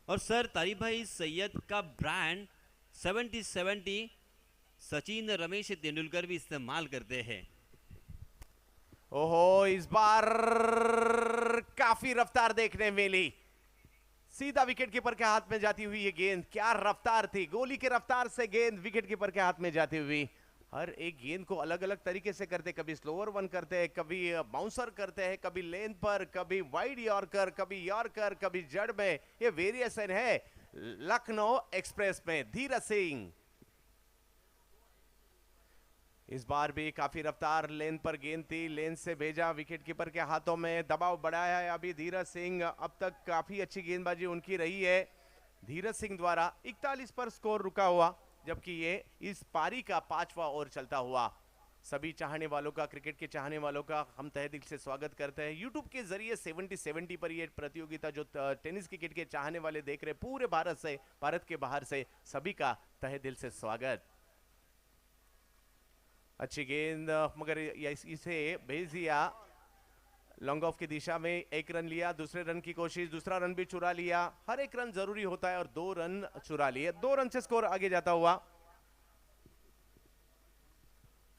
और सर, तारिफ भाई सैयद का ब्रांड 70-70 सचिन रमेश तेंदुलकर भी इस्तेमाल करते हैं। ओहो, इस बार काफी रफ्तार देखने मिली। सीधा विकेट कीपर के हाथ में जाती हुई ये गेंद, क्या रफ्तार थी। गोली के रफ्तार से गेंद विकेट कीपर के हाथ में जाती हुई। हर एक गेंद को अलग अलग तरीके से करते, कभी स्लोअर वन करते हैं, कभी बाउंसर करते हैं, कभी लेन पर, कभी वाइड यॉर्कर, कभी यॉर्कर, कभी जड़ में। ये वेरिएशन है लखनऊ एक्सप्रेस में। धीरज सिंह इस बार भी काफी रफ्तार, लेन पर गेंद थी, लेन से भेजा विकेट कीपर के हाथों में, दबाव बढ़ाया है अभी धीरज सिंह। अब तक काफी अच्छी गेंदबाजी उनकी रही है धीरज सिंह द्वारा। 41 पर स्कोर रुका हुआ, जबकि ये इस पारी का 5वां ओवर चलता हुआ। सभी चाहने वालों का, क्रिकेट के चाहने वालों का हम तहे दिल से स्वागत करते हैं। यूट्यूब के जरिए 70-70 पर ये प्रतियोगिता जो टेनिस क्रिकेट के चाहने वाले देख रहे पूरे भारत से, भारत के बाहर से, सभी का तहे दिल से स्वागत। अच्छी गेंद, मगर इसे भेज दिया लॉन्ग ऑफ की दिशा में। 1 रन लिया, दूसरे रन की कोशिश, दूसरा रन भी चुरा लिया। हर एक रन जरूरी होता है और 2 रन चुरा लिए। 2 रन से स्कोर आगे जाता हुआ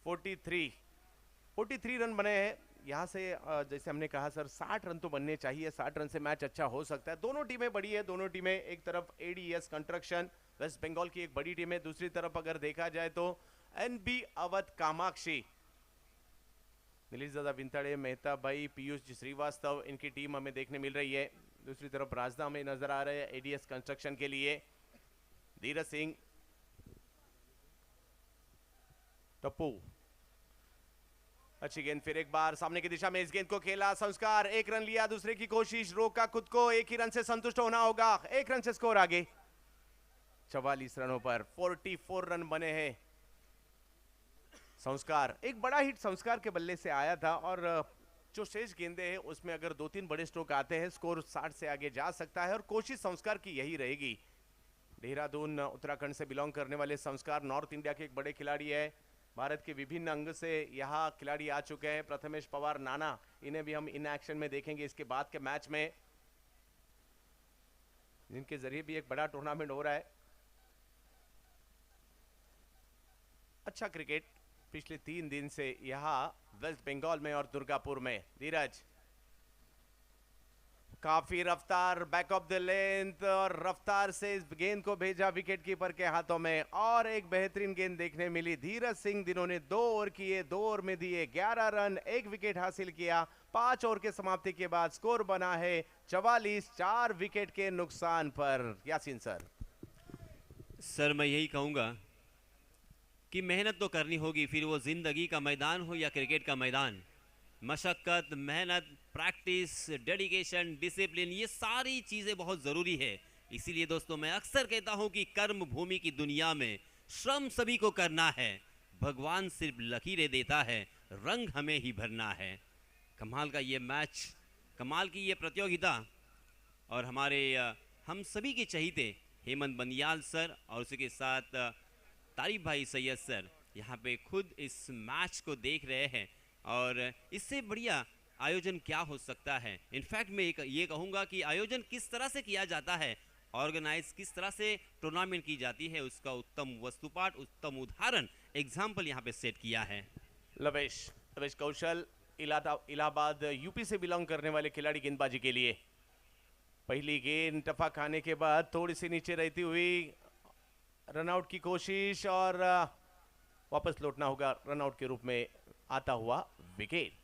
43 रन बने हैं। यहां से जैसे हमने कहा सर, 60 रन तो बनने चाहिए। 60 रन से मैच अच्छा हो सकता है। दोनों टीमें बड़ी है, दोनों टीमें, एक तरफ एडीएस कंस्ट्रक्शन वेस्ट बंगाल की एक बड़ी टीम है, दूसरी तरफ अगर देखा जाए तो एनबी अवध कामाक्षी नीलीश दादा विंताड़े, मेहता भाई, पीयूष जी श्रीवास्तव, इनकी टीम हमें देखने मिल रही है। दूसरी तरफ राजदा हमें नजर आ रहे हैं एडीएस कंस्ट्रक्शन के लिए। धीरज सिंह, टप्पू, अच्छी गेंद फिर एक बार सामने की दिशा में इस गेंद को खेला संस्कार, एक रन लिया, दूसरे की कोशिश, रोका खुद को, एक ही रन से संतुष्ट होना होगा, एक रन से स्कोर आगे। 44 रनों पर 44 रन बने हैं। संस्कार, एक बड़ा हिट संस्कार के बल्ले से आया था और जो शेष गेंदे हैं उसमें अगर 2-3 बड़े स्ट्रोक आते हैं स्कोर 60 से आगे जा सकता है और कोशिश संस्कार की यही रहेगी। देहरादून उत्तराखंड से बिलोंग करने वाले संस्कार नॉर्थ इंडिया के एक बड़े खिलाड़ी है। भारत के विभिन्न अंग से यहाँ खिलाड़ी आ चुके हैं। प्रथमेश पवार, नाना, इन्हें भी हम इन एक्शन में देखेंगे इसके बाद के मैच में, जिनके जरिए भी एक बड़ा टूर्नामेंट हो रहा है। अच्छा क्रिकेट पिछले 3 दिन से यहाँ वेस्ट बंगाल में और दुर्गापुर में। धीरज, काफी रफ्तार, बैक ऑफ द लेंथ और रफ्तार से इस गेंद को भेजा विकेट कीपर के हाथों में और एक बेहतरीन गेंद देखने मिली। धीरज सिंह, जिन्होंने 2 ओवर किए, 2 ओवर में दिए 11 रन, 1 विकेट हासिल किया। 5 ओवर के समाप्ति के बाद स्कोर बना है 44, 4 विकेट के नुकसान पर। यासीन सर मैं यही कहूंगा कि मेहनत तो करनी होगी, फिर वो जिंदगी का मैदान हो या क्रिकेट का मैदान। मशक्कत, मेहनत, प्रैक्टिस, डेडिकेशन, डिसिप्लिन, ये सारी चीज़ें बहुत ज़रूरी है। इसीलिए दोस्तों मैं अक्सर कहता हूँ कि कर्म भूमि की दुनिया में श्रम सभी को करना है, भगवान सिर्फ लकीरें देता है, रंग हमें ही भरना है। कमाल का ये मैच, कमाल की ये प्रतियोगिता और हमारे हम सभी के चहीते हेमंत बनियाल सर और उसके साथ तारिफ भाई सैयद सर यहाँ पे खुद इस मैच को देख रहे हैं और इससे बढ़िया आयोजन क्या हो सकता है। इनफैक्ट मैं ये कहूँगा कि आयोजन किस तरह से किया जाता है, ऑर्गेनाइज किस तरह से टूर्नामेंट की जाती है, उसका उत्तम वस्तुपाठ, उत्तम उदाहरण, एग्जाम्पल यहाँ पे सेट किया है। लवेश कौशल, इलाहाबाद यूपी से बिलोंग करने वाले खिलाड़ी गेंदबाजी के लिए। पहली गेंद टफा खाने के बाद थोड़ी सी नीचे रहती हुई रनआउट की कोशिश और वापस लौटना होगा रनआउट के रूप में आता हुआ विकेट।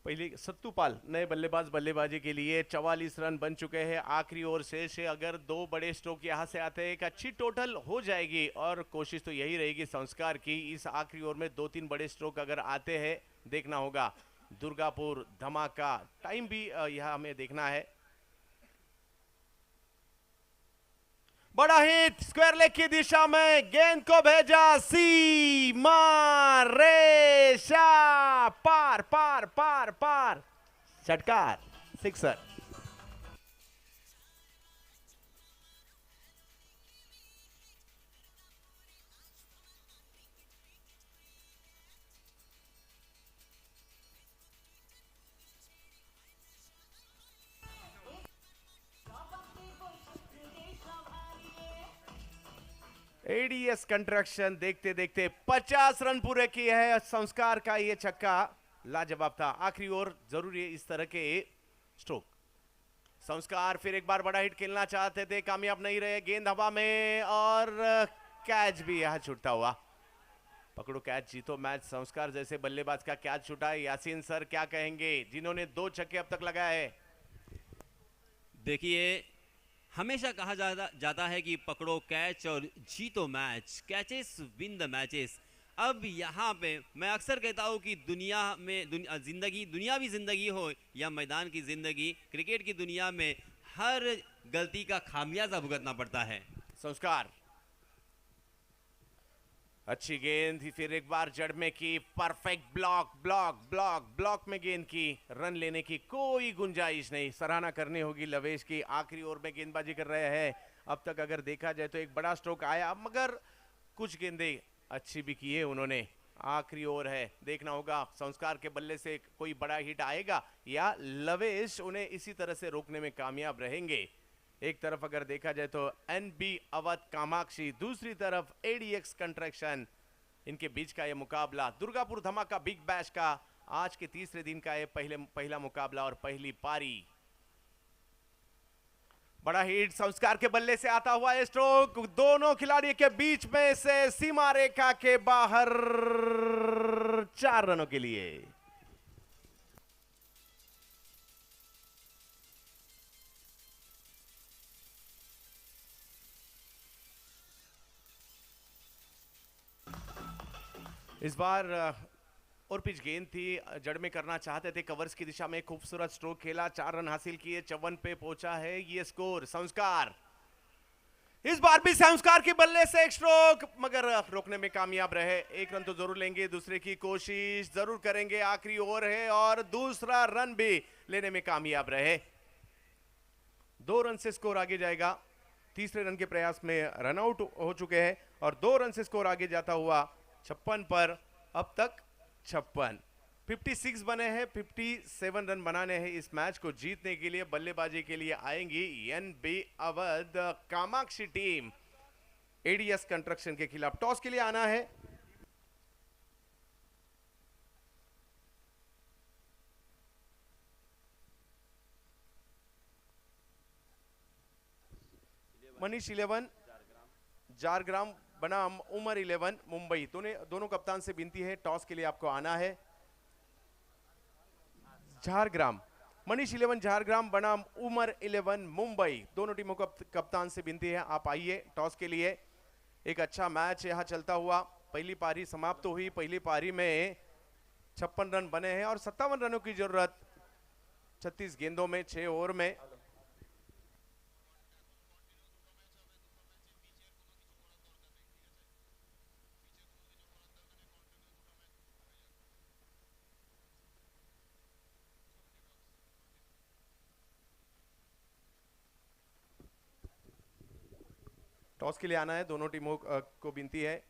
पहले सत्तूपाल नए बल्लेबाज बल्लेबाजी के लिए 44 रन बन चुके हैं। आखिरी ओवर शेष है, अगर 2 बड़े स्ट्रोक यहां से आते हैं एक अच्छी टोटल हो जाएगी और कोशिश तो यही रहेगी संस्कार की, इस आखिरी ओवर में 2-3 बड़े स्ट्रोक अगर आते हैं देखना होगा। दुर्गापुर धमाका, टाइम भी यहां हमें देखना है। बड़ा हिट स्क्वायर लेग की दिशा में, गेंद को भेजा सीमा रेशा पार पार पार पार, षटकार, सिक्सर। एडीएस कंस्ट्रक्शन देखते देखते 50 रन पूरे किए हैं। संस्कार का ये छक्का लाजवाब था। आखिरी ओवर जरूरी है इस तरह के स्ट्रोक। संस्कार फिर एक बार बड़ा हिट खेलना चाहते थे, कामयाब नहीं रहे, गेंद हवा में और कैच भी यहां छूटता हुआ। पकड़ो कैच जीतो मैच, संस्कार जैसे बल्लेबाज का कैच छूटा है। यासीन सर क्या कहेंगे, जिन्होंने 2 छक्के अब तक लगाए हैं? देखिए हमेशा कहा जाता है कि पकड़ो कैच और जीतो match, catches win the matches. अब यहाँ पे मैं अक्सर कहता हूँ कि दुनिया में दुनियावी जिंदगी हो या मैदान की जिंदगी, क्रिकेट की दुनिया में हर गलती का खामियाजा भुगतना पड़ता है। संस्कार अच्छी गेंद थी, फिर एक बार जड़ में की, perfect block block block block में गेंद की, रन लेने की कोई गुंजाइश नहीं। सराहना करनी होगी लवेश की, आखिरी ओवर में गेंदबाजी कर रहे हैं। अब तक अगर देखा जाए तो एक बड़ा स्ट्रोक आया, मगर कुछ गेंदें अच्छी भी की है उन्होंने। आखिरी ओवर है, देखना होगा संस्कार के बल्ले से कोई बड़ा हिट आएगा या लवेश उन्हें इसी तरह से रोकने में कामयाब रहेंगे। एक तरफ अगर देखा जाए तो एनबी अवध कामाक्षी, दूसरी तरफ एडीएक्स कंस्ट्रक्शन, इनके बीच का यह मुकाबला दुर्गापुर धमाका बिग बैश का आज के तीसरे दिन का यह पहला मुकाबला और पहली पारी। बड़ा हिट संस्कार के बल्ले से आता हुआ स्ट्रोक दोनों खिलाड़ियों के बीच में से सीमा रेखा के बाहर 4 रनों के लिए। इस बार और पिच गेंद थी, जड़ में करना चाहते थे, कवर्स की दिशा में खूबसूरत स्ट्रोक खेला, 4 रन हासिल किए, 54 पे पहुंचा है ये स्कोर। संस्कार इस बार भी संस्कार के बल्ले से एक स्ट्रोक, मगर रोकने में कामयाब रहे। 1 रन तो जरूर लेंगे, दूसरे की कोशिश जरूर करेंगे, आखिरी ओवर है और दूसरा रन भी लेने में कामयाब रहे। 2 रन से स्कोर आगे जाएगा, तीसरे रन के प्रयास में रन आउट हो चुके हैं और 2 रन से स्कोर आगे जाता हुआ 56 पर अब तक 56, 56 बने हैं, 57 रन बनाने हैं इस मैच को जीतने के लिए। बल्लेबाजी के लिए आएंगी NB Awadh Kamakshi team ADS construction के खिलाफ। टॉस के लिए आना है मनीष 11 जारग्राम बनाम उमर 11 मुंबई। दोनों कप्तान से विनती है टॉस के लिए आपको आना है। झारग्राम मनीष 11 झारग्राम बनाम उमर 11 मुंबई, दोनों टीमों का कप्तान से विनती है आप आइए टॉस के लिए। एक अच्छा मैच यहां चलता हुआ, पहली पारी समाप्त तो हुई, पहली पारी में 56 रन बने हैं और 57 रनों की जरूरत 36 गेंदों में 6 ओवर में। टॉस के लिए आना है, दोनों टीमों को विनती है।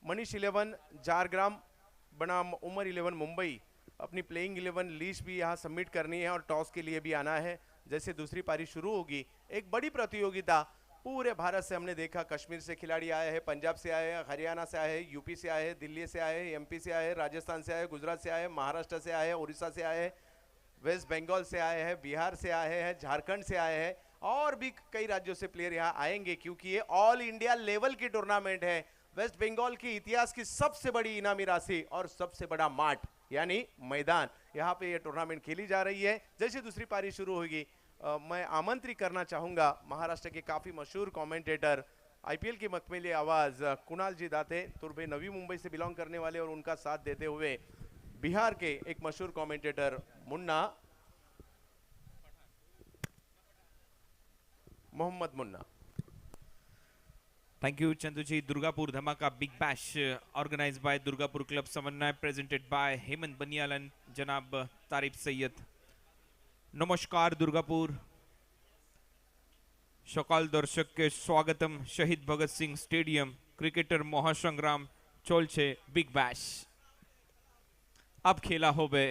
मनीष 11 जारग्राम बनाम उमर 11 मुंबई, अपनी प्लेइंग 11 लीस्ट भी यहां सबमिट करनी है और टॉस के लिए भी आना है। जैसे दूसरी पारी शुरू होगी, एक बड़ी प्रतियोगिता पूरे भारत से हमने देखा, कश्मीर से खिलाड़ी आए हैं, पंजाब से आए हैं, हरियाणा से आए हैं, यूपी से आए हैं, दिल्ली से आए हैं, एमपी से आए हैं, राजस्थान से आए हैं, गुजरात से आए हैं, महाराष्ट्र से आए हैं, उड़ीसा से आए हैं, वेस्ट बंगाल से आए हैं, बिहार से आए हैं, झारखंड से आए हैं और भी कई राज्यों से प्लेयर यहाँ आएंगे क्योंकि ये ऑल इंडिया लेवल की टूर्नामेंट है। वेस्ट बंगाल की इतिहास की सबसे बड़ी इनामी राशि और सबसे बड़ा माठ यानी मैदान, यहाँ पे ये टूर्नामेंट खेली जा रही है। जैसे दूसरी पारी शुरू होगी मैं आमंत्रित करना चाहूंगा महाराष्ट्र के काफी मशहूर कमेंटेटर, आईपीएल की मखमली आवाज कुणाल जी दाते, तुर्भे नवी मुंबई से बिलोंग करने वाले और उनका साथ देते हुए बिहार के एक मशहूर commentator Munna Mohammad Munna. Thank you, Chanduji. Durgapur Dhamaka Big Bash, organized by Durgapur Club Samanay, presented by Hemant Banyal and Janab Tarif Sayyid. नमस्कार दुर्गापुर, সকল দর্শককে স্বাগতম শহীদ ভগৎ সিং স্টেডিয়াম ক্রিকেটের মহাসংগ্রাম চলছে বিগ ব্যাশ। अब खेला होबे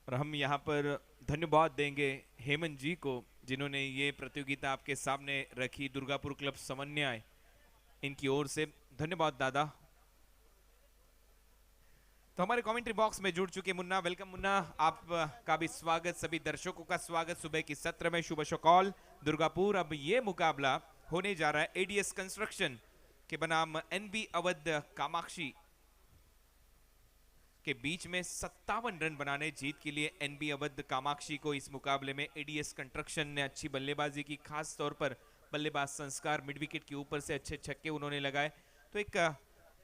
और हम यहाँ पर धन्यवाद देंगे हेमंत जी को जिन्होंने ये प्रतियोगिता आपके सामने रखी, दुर्गापुर क्लब समन्वय, इनकी ओर से धन्यवाद दादा। तो हमारे कमेंट्री बॉक्स में जुड़ चुके मुन्ना, वेलकम मुन्ना, आपका भी स्वागत, सभी दर्शकों का स्वागत सुबह की सत्र में। शुभ शकौल दुर्गापुर। अब ये मुकाबला होने जा रहा है एडीएस कंस्ट्रक्शन के बनाम एनबी अवध कामाक्षी के बीच में। 57 रन बनाने जीत के लिए एनबी अवध कामाक्षी को इस मुकाबले में एडीएस कंस्ट्रक्शन ने अच्छी बल्लेबाजी की, खास तौर पर बल्लेबाज संस्कार मिड विकेट के ऊपर से अच्छे छक्के उन्होंने लगाए, तो एक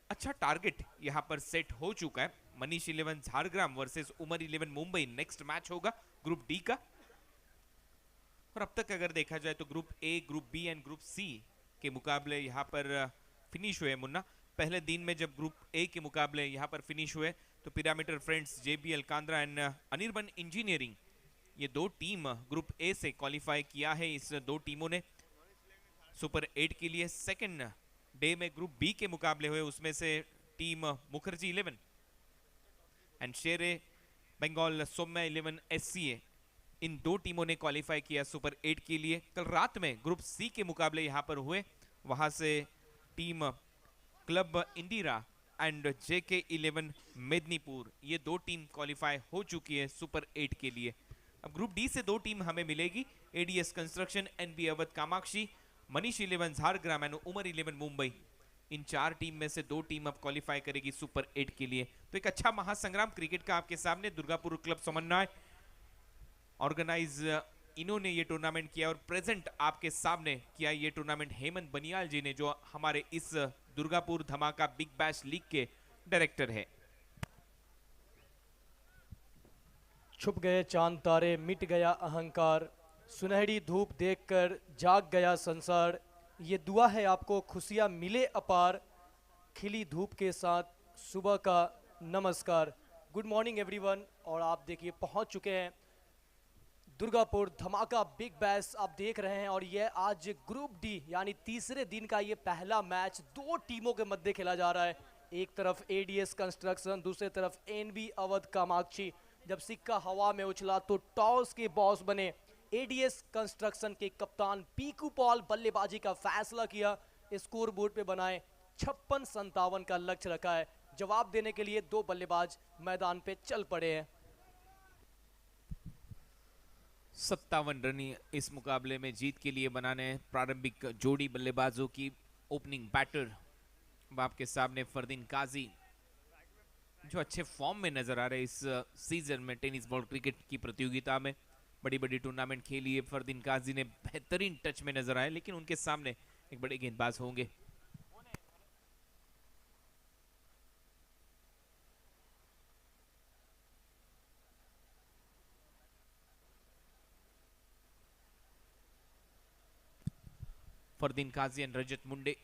अच्छा टारगेट यहां पर सेट हो चुका है। Manish 11 Jhargram versus Umar 11 Mumbai next match होगा ग्रुप डी का। और अब तक अगर देखा जाए तो group A, group B and group C के मुकाबले यहां पर फिनिश हुए मुन्ना। पहले दिन में जब ग्रुप ए के मुकाबले यहां पर फिनिश हुए तो pyramidal friends, JBL Kandra and Anirban engineering, ये दो टीम ग्रुप ए से क्वालिफाई किया है। इस दो टीमों ने सुपर 8 के लिए सेकंड डे में ग्रुप बी के मुकाबले हुए, उसमें से team Mukherjee 11 and Shere Bengal Saumya 11 SCA, इन दो टीमों ने क्वालिफाई किया सुपर 8 के लिए। कल रात में ग्रुप सी के मुकाबले यहां पर हुए, वहां से team club Indira and JK 11 Medinipur, ये दो टीम क्वालिफाई हो चुकी है सुपर 8 के लिए। अब ग्रुप डी से दो टीम हमें मिलेगी, ADS construction, NB Awadh Kamakshi, Manish 11 Jhargram and Umar 11 Mumbai. इन चार टीम में से दो टीम अब क्वालिफाई करेगी सुपर 8 के लिए। तो एक अच्छा महासंग्राम क्रिकेट का आपके सामने, दुर्गापुर क्लब समन्वय ऑर्गेनाइज इन्होंने ये टूर्नामेंट किया और प्रेजेंट आपके सामने किया ये टूर्नामेंट हेमंत बनियाल जी ने, जो हमारे इस Durgapur Dhamaka Big bash league के डायरेक्टर है। छुप गए चांद तारे, मिट गया अहंकार, सुनहरी धूप देखकर जाग गया संसार, ये दुआ है आपको खुशियां मिले अपार, खिली धूप के साथ सुबह का नमस्कार। गुड मॉर्निंग एवरीवन, और आप देखिए पहुंच चुके हैं दुर्गापुर धमाका बिग बैश आप देख रहे हैं, और ये आज ग्रुप डी यानी तीसरे दिन का ये पहला मैच दो टीमों के मध्य खेला जा रहा है। एक तरफ ADS कंस्ट्रक्शन, दूसरी तरफ NB अवध कामाक्षी। जब सिक्का हवा में उछला तो टॉस के बॉस बने ADS कंस्ट्रक्शन के कप्तान पीकू पॉल, बल्लेबाजी का फैसला किया, स्कोर बोर्ड पे बनाए 56-57 का लक्ष्य रखा है। जवाब देने के लिए दो बल्लेबाज मैदान पे चल पड़े हैं। 57 रन इस मुकाबले में जीत के लिए बनाने प्रारंभिक जोड़ी बल्लेबाजों की। ओपनिंग बैटर आपके सामने फरदीन काजी, जो अच्छे फॉर्म में नजर आ रहे हैं इस सीजन में टेनिस बॉल क्रिकेट की प्रतियोगिता में। बड़ी बड़ी टूर्नामेंट खेली है फरदीन काजी ने, बेहतरीन टच में नजर आए, लेकिन उनके सामने एक बड़े गेंदबाज होंगे। फरदीन काजी एंड रजत मुंडे,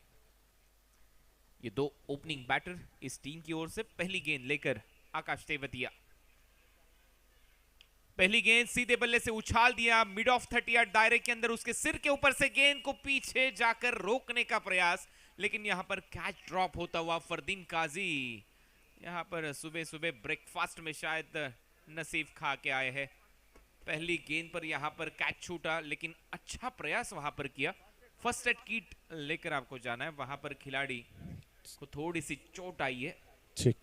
ये दो ओपनिंग बैटर इस टीम की ओर से। पहली गेंद लेकर आकाश तेवतिया, पहली गेंद सीधे बल्ले से उछाल दिया मिड ऑफ 30 यार्ड दायरे के अंदर, उसके सिर के ऊपर से गेंद को पीछे जाकर रोकने का प्रयास, लेकिन यहां पर कैच ड्रॉप होता हुआ फरदीन काजी यहां पर सुबह सुबह ब्रेकफास्ट में शायद नसीब खा के आए हैं। पहली गेंद पर यहां पर कैच छूटा, लेकिन अच्छा प्रयास वहां पर किया। फर्स्ट एड किट लेकर आपको जाना है, वहां पर खिलाड़ी को थोड़ी सी चोट आई है। ठीक,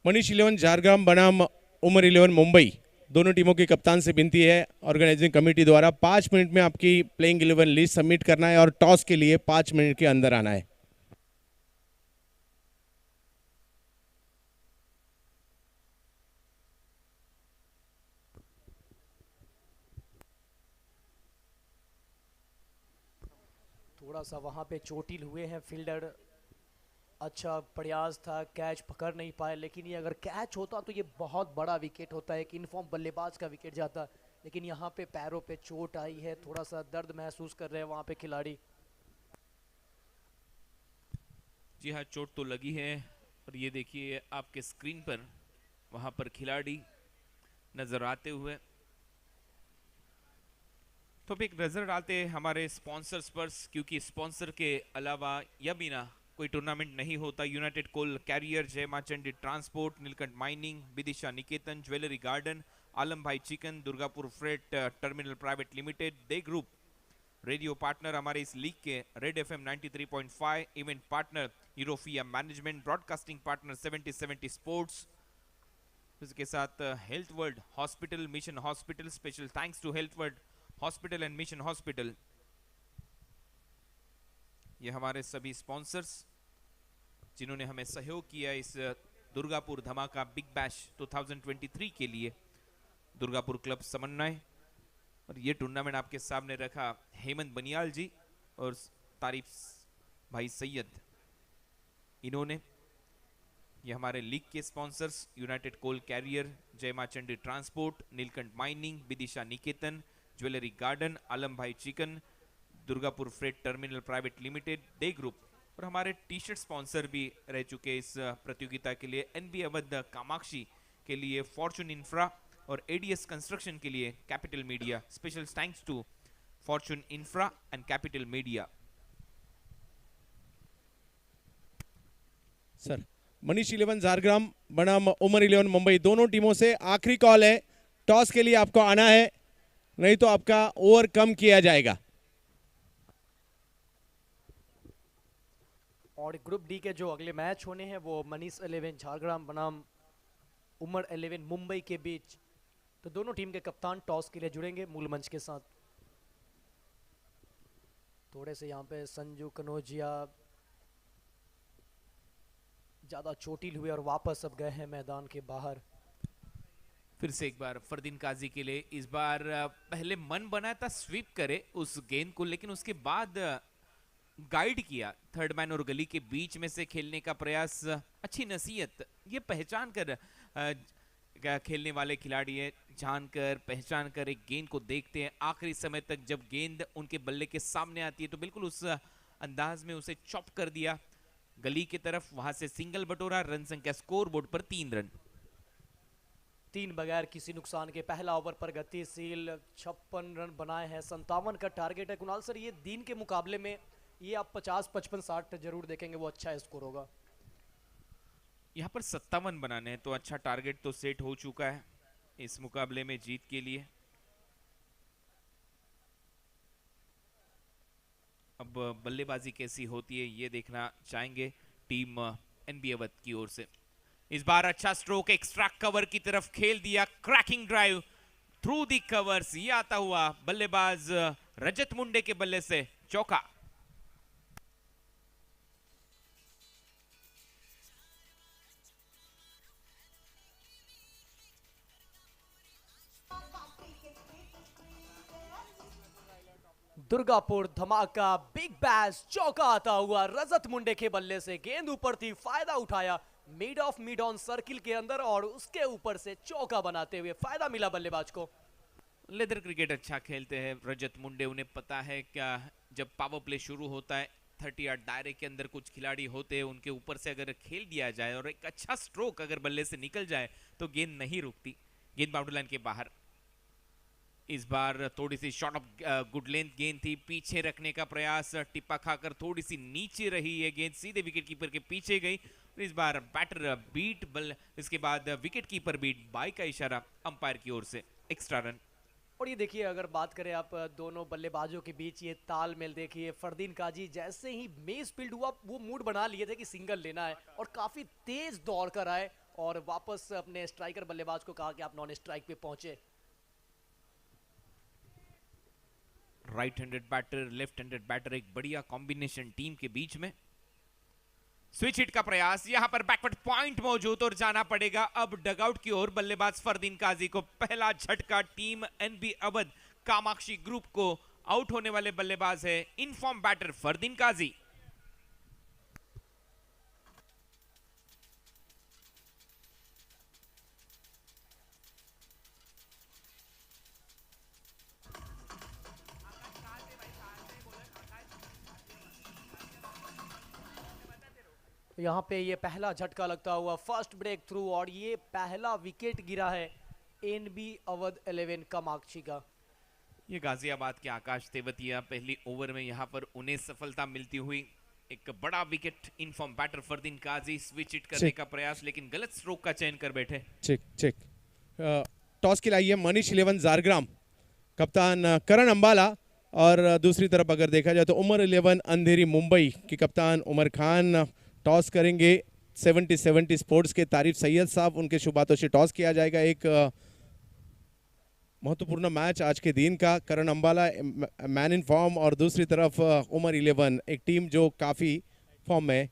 मनीष 11 झारग्राम बनाम उमर 11 मुंबई, दोनों टीमों की कप्तान से विनती है ऑर्गेनाइजिंग कमेटी द्वारा 5 मिनट में आपकी प्लेइंग 11 लिस्ट सबमिट करना है और टॉस के लिए 5 मिनट के अंदर आना है। थोड़ा सा वहाँ पे चोटिल हुए हैं फील्डर, अच्छा प्रयास था, कैच पकड़ नहीं पाए, लेकिन ये अगर कैच होता तो ये बहुत बड़ा विकेट होता है, एक इनफॉर्म बल्लेबाज का विकेट जाता, लेकिन यहाँ पे पैरों पे चोट आई है, थोड़ा सा दर्द महसूस कर रहे हैं वहाँ पे खिलाड़ी। जी हाँ, चोट तो लगी है, और ये देखिए आपके स्क्रीन पर वहां पर खिलाड़ी नजर आते हुए। तो एक नजर डालते हैं हमारे स्पॉन्सर्स पर, क्योंकि स्पॉन्सर के अलावा या बिना कोई टूर्नामेंट नहीं होता। United coal carrier, Jai Maa Chandi transport, Nilkanth mining, Vidisha Niketan, jewellery garden, Alam Bhai chicken, Durgapur freight terminal private limited, the group radio partner हमारे इस लीग के रेड FM 93.5, इवेंट पार्टनर यूरोफिया मैनेजमेंट, ब्रॉडकास्टिंग पार्टनर 7070 स्पोर्ट्स, इसके साथ health world hospital, mission hospital, special thanks to health world hospital and mission hospital. ये हमारे सभी sponsors जिन्होंने हमें सहयोग किया इस दुर्गापुर धमाका बिग बैश 2023 के लिए। दुर्गापुर क्लब समन्वय, और ये टूर्नामेंट आपके सामने रखा हेमंत बनियाल जी और तारीफ भाई सैयद, इन्होंने। ये हमारे लीग के स्पॉन्सर्स यूनाइटेड कोल carrier, Jai Maa Chandi transport, Nilkanth mining, Vidisha Niketan, jewellery garden, Alam Bhai chicken, Durgapur freight terminal private limited, day group और हमारे टी शर्ट स्पॉन्सर भी रह चुके इस प्रतियोगिता के लिए। एनबी अवध कामाक्षी के लिए फॉर्चून इंफ्रा और एडीएस कंस्ट्रक्शन के लिए capital media. Special thanks to fortune infra and capital media. Sir, Manish 11 Jhargram बनाम उमर 11 मुंबई, दोनों टीमों से आखिरी कॉल है। टॉस के लिए आपको आना है, नहीं तो आपका ओवर कम किया जाएगा। और ग्रुप डी के जो अगले मैच होने हैं वो मनीष 11 झारग्राम बनाम उमर 11 मुंबई के बीच। तो दोनों टीम के कप्तान टॉस के लिए जुड़ेंगे मूल मंच के साथ। थोड़े से यहाँ पे संजू कनौजिया ज्यादा चोटिल हुए और वापस अब गए हैं मैदान के बाहर। फिर से एक बार फरदीन काजी के लिए। इस बार पहले मन बनाया था स्वीप करे उस गेंद को, लेकिन उसके बाद गाइड किया थर्ड मैन और गली के बीच में से खेलने का प्रयास। अच्छी नसीहत, ये पहचान कर खेलने वाले खिलाड़ी है, जानकर पहचान कर एक गेंद को देखते हैं आखिरी समय तक। जब गेंद उनके बल्ले के सामने आती है तो बिल्कुल उस अंदाज में उसे चॉप कर दिया गली की तरफ। वहां से सिंगल बटोरा, रन संख्या स्कोर बोर्ड पर 3 रन। 3 बगैर किसी नुकसान के पहला ओवर पर गतिशील 56 रन बनाए हैं। 57 का टारगेट है। कुणाल सर, ये दिन के मुकाबले में ये आप 50, 55, 60 जरूर देखेंगे, वो अच्छा स्कोर होगा। यहाँ पर 57 बनाने हैं तो अच्छा टारगेट तो सेट हो चुका है इस मुकाबले में जीत के लिए। अब बल्लेबाजी कैसी होती है ये देखना चाहेंगे टीम एनबी अवध की ओर से। इस बार अच्छा स्ट्रोक, एक्स्ट्रा कवर की तरफ खेल दिया, cracking drive through the covers. ये आता हुआ बल्लेबाज रजत मुंडे के बल्ले से चौका। दुर्गापुर धमाका, बिग बैश, चौका आता हुआ रजत मुंडे के बल्ले से। गेंद ऊपर थी, फायदा उठाया मिड ऑन सर्किल के अंदर और उसके ऊपर से चौका बनाते हुए फायदा मिला बल्लेबाज को। लेदर क्रिकेट अच्छा खेलते हैं रजत मुंडे। उन्हें पता है क्या जब पावर प्ले शुरू होता है 30 यार्ड दायरे के अंदर कुछ खिलाड़ी होते हैं, उनके ऊपर से अगर खेल दिया जाए और एक अच्छा स्ट्रोक अगर बल्ले से निकल जाए तो गेंद नहीं रुकती। गेंद बाउंड्री लाइन के बाहर। इस बार थोड़ी सी शॉर्ट ऑफ गुड लेंथ गेंद थी, पीछे रखने का प्रयास, टिप्पा खाकर थोड़ी सी नीचे रही है गेंद, सीधे विकेट कीपर के पीछे गई। इस बार बैटर बीट बल, इसके बाद विकेट कीपर बीट, बाई का इशारा अंपायर की ओर से, एक्स्ट्रा रन। और ये देखिए, अगर बात करें आप दोनों बल्लेबाजों के बीच ये तालमेल देखिए। फरदीन काजी जैसे ही मेज फील्ड हुआ वो मूड बना लिए थे कि सिंगल लेना है और काफी तेज दौड़ कर आए और वापस अपने स्ट्राइकर बल्लेबाज को कहा कि आप नॉन स्ट्राइक पे पहुंचे। Right handed batter, left handed batter, एक बढ़िया कॉम्बिनेशन टीम के बीच में। स्विच हिट का प्रयास, यहां पर बैकवर्ड पॉइंट मौजूद और जाना पड़ेगा अब डगआउट की ओर। बल्लेबाज फरदीन काजी को पहला झटका। Team NB Awadh Kamakshi group को आउट होने वाले बल्लेबाज है इनफॉर्म बैटर फरदीन काजी। यहाँ पे ये पहला झटका लगता हुआ फर्स्ट ब्रेक थ्रू और ये पहला विकेट गिरा है एनबी अवध 11 कामाक्षी का। ये गाजियाबाद के आकाश तेवतिया पहली ओवर में यहाँ पर उन्हें सफलता मिलती हुई। एक बड़ा विकेट इनफॉर्म बैटर फरदीन काजी, स्विच हिट करने का प्रयास लेकिन गलत स्ट्रोक का चयन कर बैठे। चेक टॉस के लिए मनीष 11 झारग्राम, कप्तान करण अंबाला, और दूसरी तरफ अगर देखा जाए तो उमर 11 अंधेरी मुंबई के कप्तान उमर खान टॉस करेंगे। 70 स्पोर्ट्स के तारिफ सैयद साहब, उनके शुभ हाथों से टॉस किया जाएगा। एक महत्वपूर्ण मैच आज के दिन का। करण अंबाला मैन इन फॉर्म और दूसरी तरफ उमर 11, एक टीम जो काफ़ी फॉर्म में।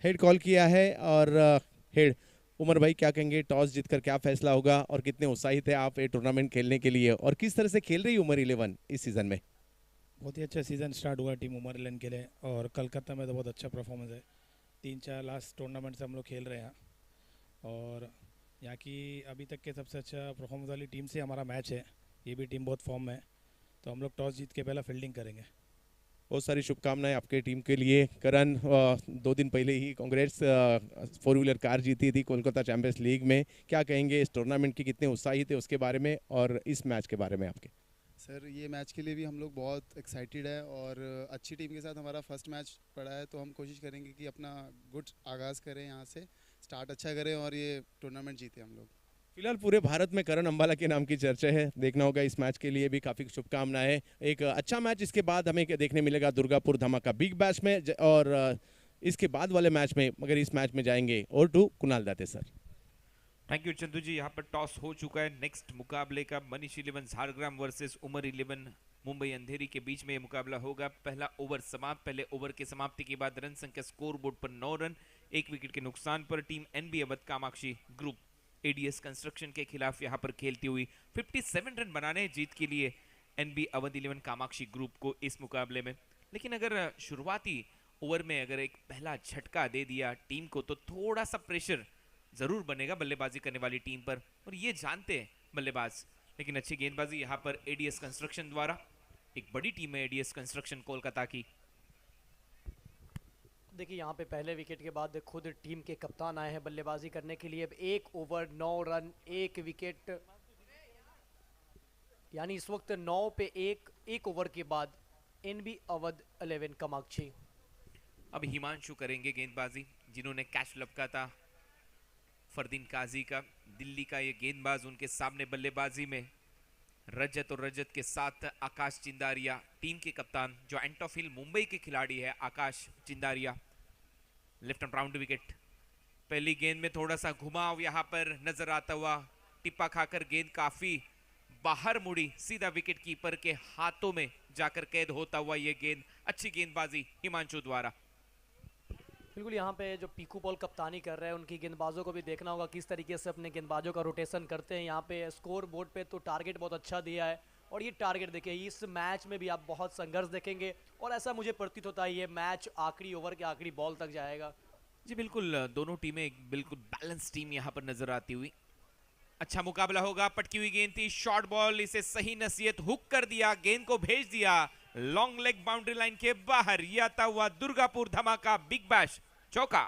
हेड कॉल किया है और हेड उमर भाई क्या कहेंगे, टॉस जीतकर क्या फैसला होगा और कितने उत्साहित है आप ये टूर्नामेंट खेलने के लिए और किस तरह से खेल रही है उमर 11 इस सीज़न में? बहुत ही अच्छा सीज़न स्टार्ट हुआ टीम उमर 11 के लिए और कलकत्ता में तो बहुत अच्छा परफॉर्मेंस है। 3-4 लास्ट टूर्नामेंट से हम लोग खेल रहे हैं और यहाँ की अभी तक के सबसे अच्छा परफॉर्मेंस वाली टीम से हमारा मैच है। ये भी टीम बहुत फॉर्म में है, तो हम लोग टॉस जीत के पहला फील्डिंग करेंगे। बहुत सारी शुभकामनाएं आपके टीम के लिए। करण 2 दिन पहले ही कांग्रेस 4 व्हीलर कार जीती थी कोलकाता चैंपियंस लीग में, क्या कहेंगे इस टूर्नामेंट की, कितने उत्साही थे उसके बारे में और इस मैच के बारे में आपके? सर ये मैच के लिए भी हम लोग बहुत एक्साइटेड है और अच्छी टीम के साथ हमारा फर्स्ट मैच पड़ा है, तो हम कोशिश करेंगे कि अपना गुड आगाज़ करें, यहाँ से स्टार्ट अच्छा करें और ये टूर्नामेंट जीते हम लोग। फिलहाल पूरे भारत में करण अंबाला के नाम की चर्चा है, देखना होगा इस मैच के लिए भी काफ़ी शुभकामनाएं। एक अच्छा मैच इसके बाद हमें देखने मिलेगा दुर्गापुर धमाका बिग बैश में, और इसके बाद वाले मैच में मगर इस मैच में जाएंगे और to Kunal Date sir. Thank you Chandu जी। यहाँ पर टॉस हो चुका है। नेक्स्ट मुकाबले का मनीष 11 झारग्राम वर्सेस उमर 11 मुंबई अंधेरी के बीच में ये मुकाबला होगा। पहला ओवर समाप्त। पहले ओवर के समाप्ति के बाद रन संख्या स्कोर बोर्ड पर 9 रन, 1 विकेट के नुकसान पर team NB Awadh Kamakshi group ADS construction के खिलाफ यहाँ पर खेलती हुई 57 रन बनाने जीत के लिए एनबी अवध 11 कामाक्षी ग्रुप को इस मुकाबले में। लेकिन अगर शुरुआती ओवर में अगर एक पहला झटका दे दिया टीम को तो थोड़ा सा प्रेशर जरूर बनेगा बल्लेबाजी करने वाली टीम पर, और ये जानते हैं बल्लेबाज। लेकिन अच्छी गेंदबाजी यहाँ पर एडीएस कंस्ट्रक्शन द्वारा। एक बड़ी टीम है एडीएस कंस्ट्रक्शन कोलकाता की। देखिए यहाँ पे पहले विकेट के बाद खुद टीम के कप्तान आए हैं बल्लेबाजी करने के लिए। अब 1 ओवर 9 रन 1 विकेट, यानी इस वक्त 9 पे 1 ओवर के बाद एनबी अवध 11 कामाक्षी। अब हिमांशु करेंगे गेंदबाजी, जिन्होंने कैच लपका था फरदीन काजी का। दिल्ली का ये गेंदबाज उनके सामने बल्लेबाजी में रजत, और रजत के साथ आकाश चिंदारिया टीम के कप्तान, जो एंटोफिल मुंबई के खिलाड़ी है Akash Chindaria. Left and round wicket. पहली गेंद में थोड़ा सा घुमाव यहाँ पर नजर आता हुआ, टिप्पा खाकर गेंद काफी बाहर मुड़ी, सीधा विकेट कीपर के हाथों में जाकर कैद होता हुआ ये गेंद। अच्छी गेंदबाजी हिमांशु द्वारा। बिल्कुल यहाँ पे जो पीकू पॉल कप्तानी कर रहे हैं उनकी गेंदबाजों को भी देखना होगा किस तरीके से अपने गेंदबाजों का रोटेशन करते हैं। यहाँ पे स्कोर बोर्ड पे तो टारगेट बहुत अच्छा दिया है, और ये टारगेट देखिए इस मैच में भी आप बहुत संघर्ष देखेंगे, और ऐसा मुझे प्रतीत होता है ये मैच आखिरी ओवर के आखिरी बॉल तक जाएगा। जी बिल्कुल, दोनों टीमें बिल्कुल बैलेंस टीम यहाँ पर नजर आती हुई। अच्छा मुकाबला होगा। पटकी हुई गेंद थी, शॉर्ट बॉल, इसे सही नसीहत हुक कर दिया, गेंद को भेज दिया लॉन्ग लेग बाउंड्री लाइन के बाहर। ये आता हुआ दुर्गापुर धमाका बिग बैश चौका।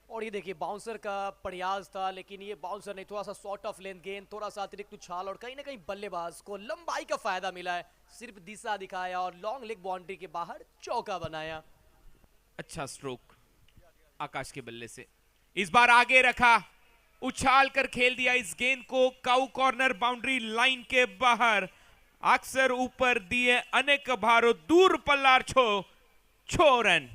और ये देखिए बाउंसर का प्रयास था, लेकिन ये बाउंसर नहीं, थोड़ा सा शॉर्ट ऑफ लेंथ गेंद, थोड़ा सा अतिरिक्त उछाल, और कहीं ना कहीं बल्लेबाज को लंबाई का फायदा मिला है। सिर्फ दिशा दिखाया और लॉन्ग लेग बाउंड्री के बाहर चौका बनाया। अच्छा स्ट्रोक आकाश के बल्ले से। इस बार आगे रखा, उछाल कर खेल दिया इस गेंद को काउ कॉर्नर बाउंड्री लाइन के बाहर। अक्सर ऊपर दिए अनेक भारो, दूर पल्लार छो रन।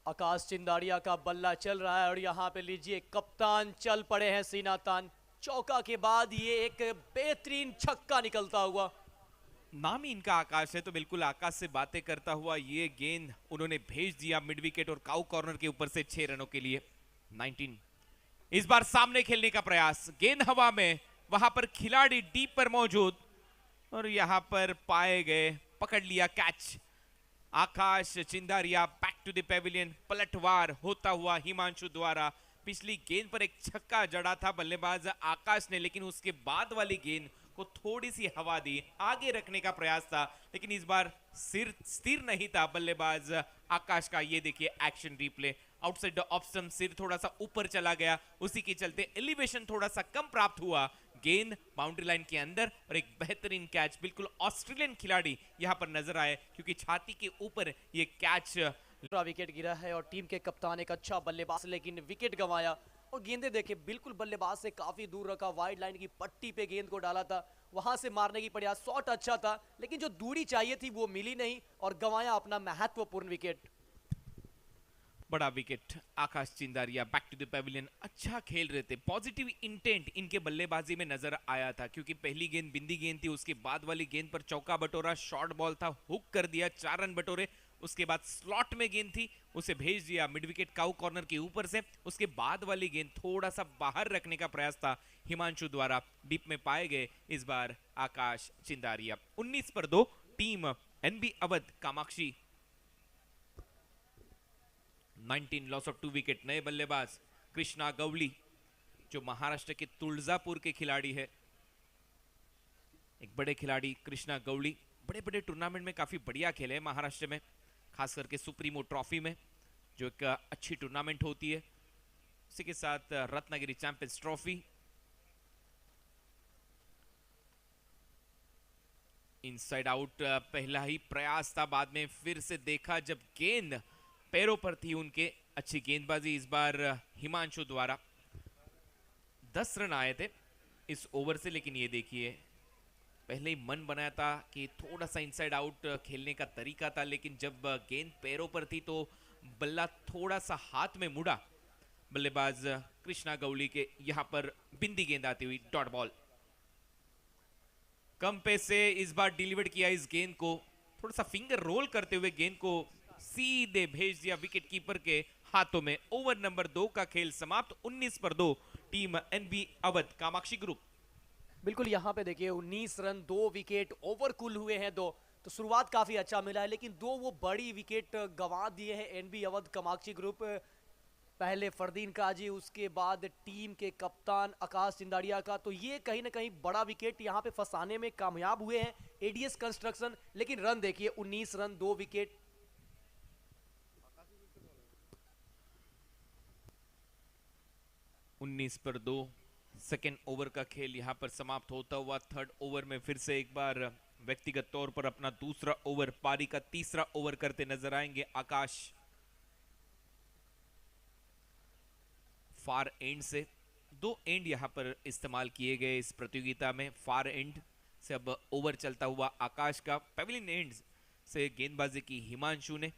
आकाश चिंदारिया का बल्ला चल रहा है, और यहाँ पे लीजिए कप्तान चल पड़े हैं सीना तान। चौका के बाद ये एक बेहतरीन छक्का निकलता हुआ। नाम ही इनका आकाश है, तो बिल्कुल आकाश से बातें करता हुआ ये गेंद उन्होंने भेज दिया मिड विकेट और काउ कॉर्नर के ऊपर से 6 रनों के लिए। 19। इस बार सामने खेलने का प्रयास, गेंद हवा में, वहां पर खिलाड़ी डीप पर मौजूद, और यहां पर पाए गए, पकड़ लिया catch. Akash Chindaria back to the pavilion, पलटवार होता हुआ हिमांशु द्वारा। पिछली गेंद पर एक छक्का जड़ा था बल्लेबाज आकाश ने, लेकिन उसके बाद वाली गेंद को थोड़ी सी हवा दी, आगे रखने का प्रयास था, लेकिन इस बार सिर स्थिर नहीं था बल्लेबाज आकाश का। ये देखिए action replay, outside the off stump सिर थोड़ा सा ऊपर चला गया, उसी के चलते एलिवेशन थोड़ा सा कम प्राप्त हुआ। गेंद बाउंड्री लाइन के अंदर, और एक बेहतरीन कैच। बिल्कुल ऑस्ट्रेलियन खिलाड़ी यहां पर नजर आए, क्योंकि छाती के ऊपर ये कैच। विकेट गिरा है और टीम के कप्तान एक अच्छा बल्लेबाज, लेकिन विकेट गंवाया। और गेंदें देखे बिल्कुल बल्लेबाज से काफी दूर रखा, वाइड लाइन की पट्टी पे गेंद को डाला था, वहां से मारने की प्रयास, शॉट अच्छा था, लेकिन जो दूरी चाहिए थी वो मिली नहीं, और गंवाया अपना महत्वपूर्ण विकेट। बड़ा wicket Akash Chindaria back to the pavilion. अच्छा खेल रहे थे, पॉजिटिव इंटेंट इनके बल्लेबाजी में नजर आया था, क्योंकि पहली गेंद बिंदी गेंद थी, उसके बाद वाली गेंद पर चौका बटोरा, शॉर्ट बॉल था, हुक कर दिया, 4 रन बटोरे। उसके बाद स्लॉट में गेंद थी, उसे भेज दिया मिड विकेट काउ कॉर्नर के ऊपर से। उसके बाद वाली गेंद थोड़ा सा बाहर रखने का प्रयास था हिमांशु द्वारा, डीप में पाए गए इस बार आकाश चिंदारिया। 19 पर 2 team NB Awadh Kamakshi. 19 loss of 2 wicket. नए बल्लेबाज कृष्णा गवली जो महाराष्ट्र के तुलजापुर के खिलाड़ी है, एक बड़े खिलाड़ी कृष्णा गवली, बड़े बड़े टूर्नामेंट में काफी बढ़िया खेले हैं महाराष्ट्र में, खास करके सुप्रीमो ट्रॉफी में जो एक अच्छी टूर्नामेंट होती है। उसी के साथ Ratnagiri champions trophy. Inside out पहला ही प्रयास था, बाद में फिर से देखा जब गेंद पैरों पर थी उनके। अच्छी गेंदबाजी इस बार हिमांशु द्वारा। 10 रन आए थे इस ओवर से, लेकिन ये देखिए पहले ही मन बनाया था कि थोड़ा सा इनसाइड आउट खेलने का तरीका था, लेकिन जब गेंद पैरों पर थी तो बल्ला थोड़ा सा हाथ में मुड़ा बल्लेबाज कृष्णा गवली के। यहां पर बिंदी गेंद आती हुई डॉट बॉल। कम पेस से इस बार डिलीवर किया इस गेंद को, थोड़ा सा फिंगर रोल करते हुए गेंद को सीधे भेज दिया विकेट कीपर के हाथों में। ओवर नंबर 2 का खेल समाप्त। 19 पर 2 team NB Awadh Kamakshi group. बिल्कुल, यहाँ पे देखिए 19 रन 2 विकेट ओवर कुल हुए हैं 2, तो शुरुआत काफी अच्छा मिला है, लेकिन 2 वो बड़ी विकेट गंवा दिए हैं एनबी अवध कामाक्षी ग्रुप। पहले फरदीन काजी, उसके बाद टीम के कप्तान आकाश चिंदारिया का, तो ये कहीं ना कहीं बड़ा विकेट यहाँ पे फंसाने में कामयाब हुए हैं एडीएस कंस्ट्रक्शन। लेकिन रन देखिए 19 रन 2 विकेट। 19 पर 2 सेकेंड ओवर का खेल यहां पर समाप्त होता हुआ। थर्ड ओवर में फिर से एक बार व्यक्तिगत तौर पर अपना दूसरा ओवर, पारी का तीसरा ओवर करते नजर आएंगे आकाश। फार एंड से 2 एंड यहां पर इस्तेमाल किए गए इस प्रतियोगिता में। फार एंड से अब ओवर चलता हुआ आकाश का, पेविलियन एंड से गेंदबाजी की हिमांशु ने।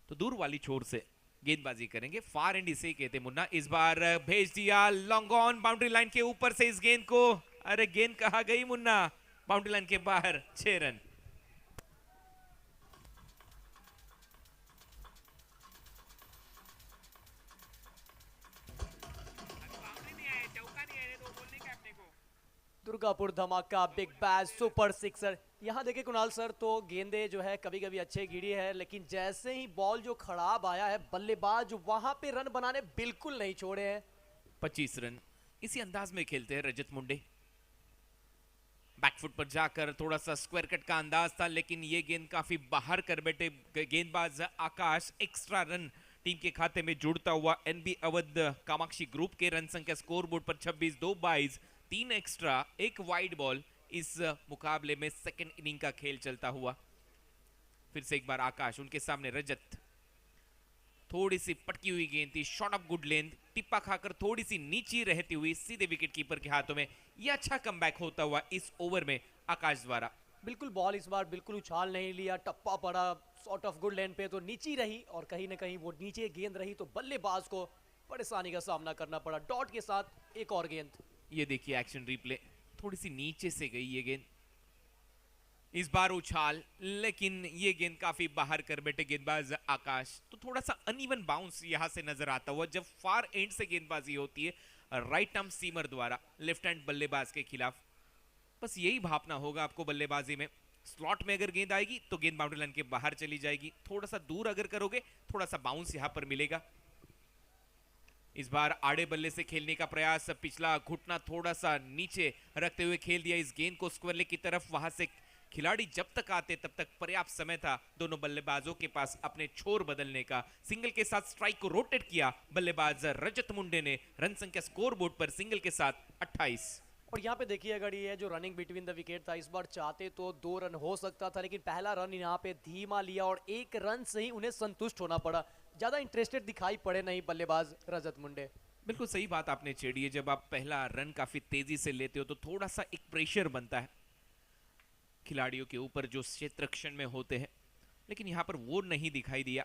तो दूर वाली छोर से गेंदबाजी करेंगे, फार एंड इसे कहते मुन्ना। इस बार भेज दिया लॉन्ग ऑन बाउंड्री लाइन के ऊपर से इस गेंद को। अरे गेंद कहां गई मुन्ना, बाउंड्री लाइन के बाहर। 6 run. Durgapur Dhamaka, Big bash, super sixer. यहाँ देखिए कुणाल सर, तो गेंदे जो है कभी कभी अच्छे गिरी है, लेकिन जैसे ही बॉल जो खराब आया है, बल्लेबाज वहां पे रन बनाने बिल्कुल नहीं छोड़े हैं। 25 रन इसी अंदाज में खेलते हैं रजत मुंडे। बैकफुट पर जाकर थोड़ा सा स्क्वायर कट का अंदाज था, लेकिन ये गेंद काफी बाहर कर बैठे गेंदबाज आकाश। एक्स्ट्रा रन टीम के खाते में जुड़ता हुआ एनबी अवध कामाक्षी ग्रुप के। रन संख्या स्कोर बोर्ड पर 26, 2 22, 3 एक्स्ट्रा, 1 वाइड बॉल। इस मुकाबले में सेकेंड इनिंग का खेल चलता हुआ। फिर से एक बार आकाश, उनके सामने रजत। थोड़ी सी पटकी हुई गेंद थी, शॉट ऑफ गुड लेंथ, टिप्पा खाकर थोड़ी सी नीची रहती हुई सीधे विकेट कीपर के हाथों में। यह अच्छा कमबैक होता हुआ इस ओवर में आकाश द्वारा। बिल्कुल, बॉल इस बार बिल्कुल उछाल नहीं लिया, टप्पा पड़ा शॉट ऑफ गुड लेंथ पे, तो नीची रही और कहीं ना कहीं वो नीचे गेंद रही, तो बल्लेबाज को परेशानी का सामना करना पड़ा। डॉट के साथ एक और गेंद। ये देखिए एक्शन रिप्ले, थोड़ी सी नीचे से गई ये गेंद। इस बार उछाल, लेकिन ये गेंद काफी बाहर कर बैठे गेंदबाज आकाश। तो थोड़ा सा अनइवन बाउंस यहां से नजर आता हुआ जब फार एंड से गेंदबाजी होती है राइट आर्म सीमर द्वारा लेफ्ट हैंड बल्लेबाज के खिलाफ। बस यही भापना होगा आपको बल्लेबाजी में। स्लॉट में अगर गेंद आएगी तो गेंद बाउंड्री लाइन के बाहर चली जाएगी, थोड़ा सा दूर अगर करोगे थोड़ा सा बाउंस यहां पर मिलेगा। इस बार आड़े बल्ले से खेलने का प्रयास, पिछला घुटना थोड़ा सा नीचे रखते हुए खेल दिया इस गेंद को स्क्वायर लेग की तरफ। वहां से खिलाड़ी जब तक आते तब तक पर्याप्त समय था दोनों बल्लेबाजों के पास अपने छोर बदलने का। सिंगल के साथ स्ट्राइक को रोटेट किया बल्लेबाज रजत मुंडे ने। रन संख्या स्कोर बोर्ड पर सिंगल के साथ 28। और यहाँ पे देखिए अगर ये जो रनिंग बिटवीन द विकेट था, इस बार चाहते तो 2 रन हो सकता था, लेकिन पहला रन यहाँ पे धीमा लिया और 1 रन से ही उन्हें संतुष्ट होना पड़ा। ज्यादा इंटरेस्टेड दिखाई पड़े नहीं बल्लेबाज रजत मुंडे। बिल्कुल सही बात आपने छेड़ी है। जब आप पहला रन काफी तेजी से लेते हो तो थोड़ा सा एक प्रेशर बनता है खिलाड़ियों के ऊपर जो क्षेत्र रक्षण में होते हैं, लेकिन यहां पर वो नहीं दिखाई दिया।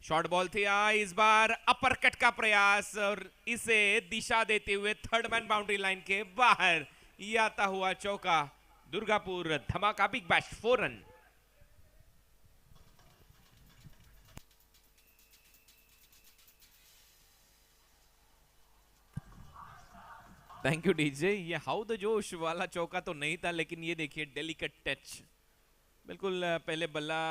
शॉर्ट बॉल था इस बार, अपर कट का प्रयास और इसे दिशा देते हुए थर्ड मैन बाउंड्री लाइन के बाहर ये आता हुआ चौका। Durgapur Dhamaka Big bash 4 run. Thank you DJ. ये हाउ द जोश वाला चौका तो नहीं था, लेकिन ये देखिए डेलिकेट टच, बिल्कुल पहले बल्ला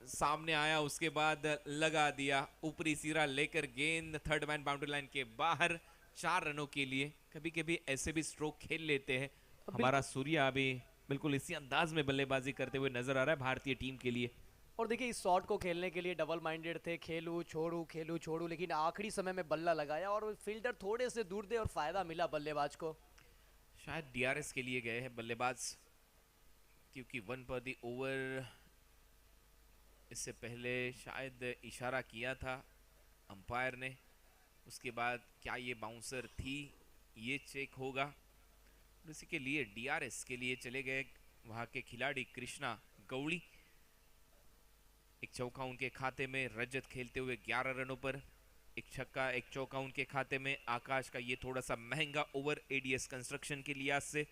सामने आया, उसके बाद लगा दिया ऊपरी सिरा लेकर गेंद थर्ड मैन बाउंड्री लाइन के बाहर 4 रनों के लिए। कभी कभी ऐसे भी स्ट्रोक खेल लेते हैं। हमारा सूर्या अभी बिल्कुल इसी अंदाज में बल्लेबाजी करते हुए नजर आ रहा है भारतीय टीम के लिए। और देखिए इस शॉट को खेलने के लिए डबल माइंडेड थे, खेलूं छोड़ू, लेकिन आखिरी समय में बल्ला लगाया और फील्डर थोड़े से दूर थे और फायदा मिला बल्लेबाज को। शायद डीआरएस के लिए गए हैं बल्लेबाज, क्योंकि 1 पर दी ओवर इससे पहले शायद इशारा किया था अंपायर ने। उसके बाद क्या ये बाउंसर थी, ये चेक होगा। इसी के लिए डीआरएस के लिए चले गए वहां के खिलाड़ी कृष्णा गौड़ी। एक चौका उनके खाते में, रजत खेलते हुए 11 रनों पर, एक छक्का एक चौका उनके खाते में। आकाश का ये थोड़ा सा महंगा ओवर एडीएस कंस्ट्रक्शन के लिहाज से,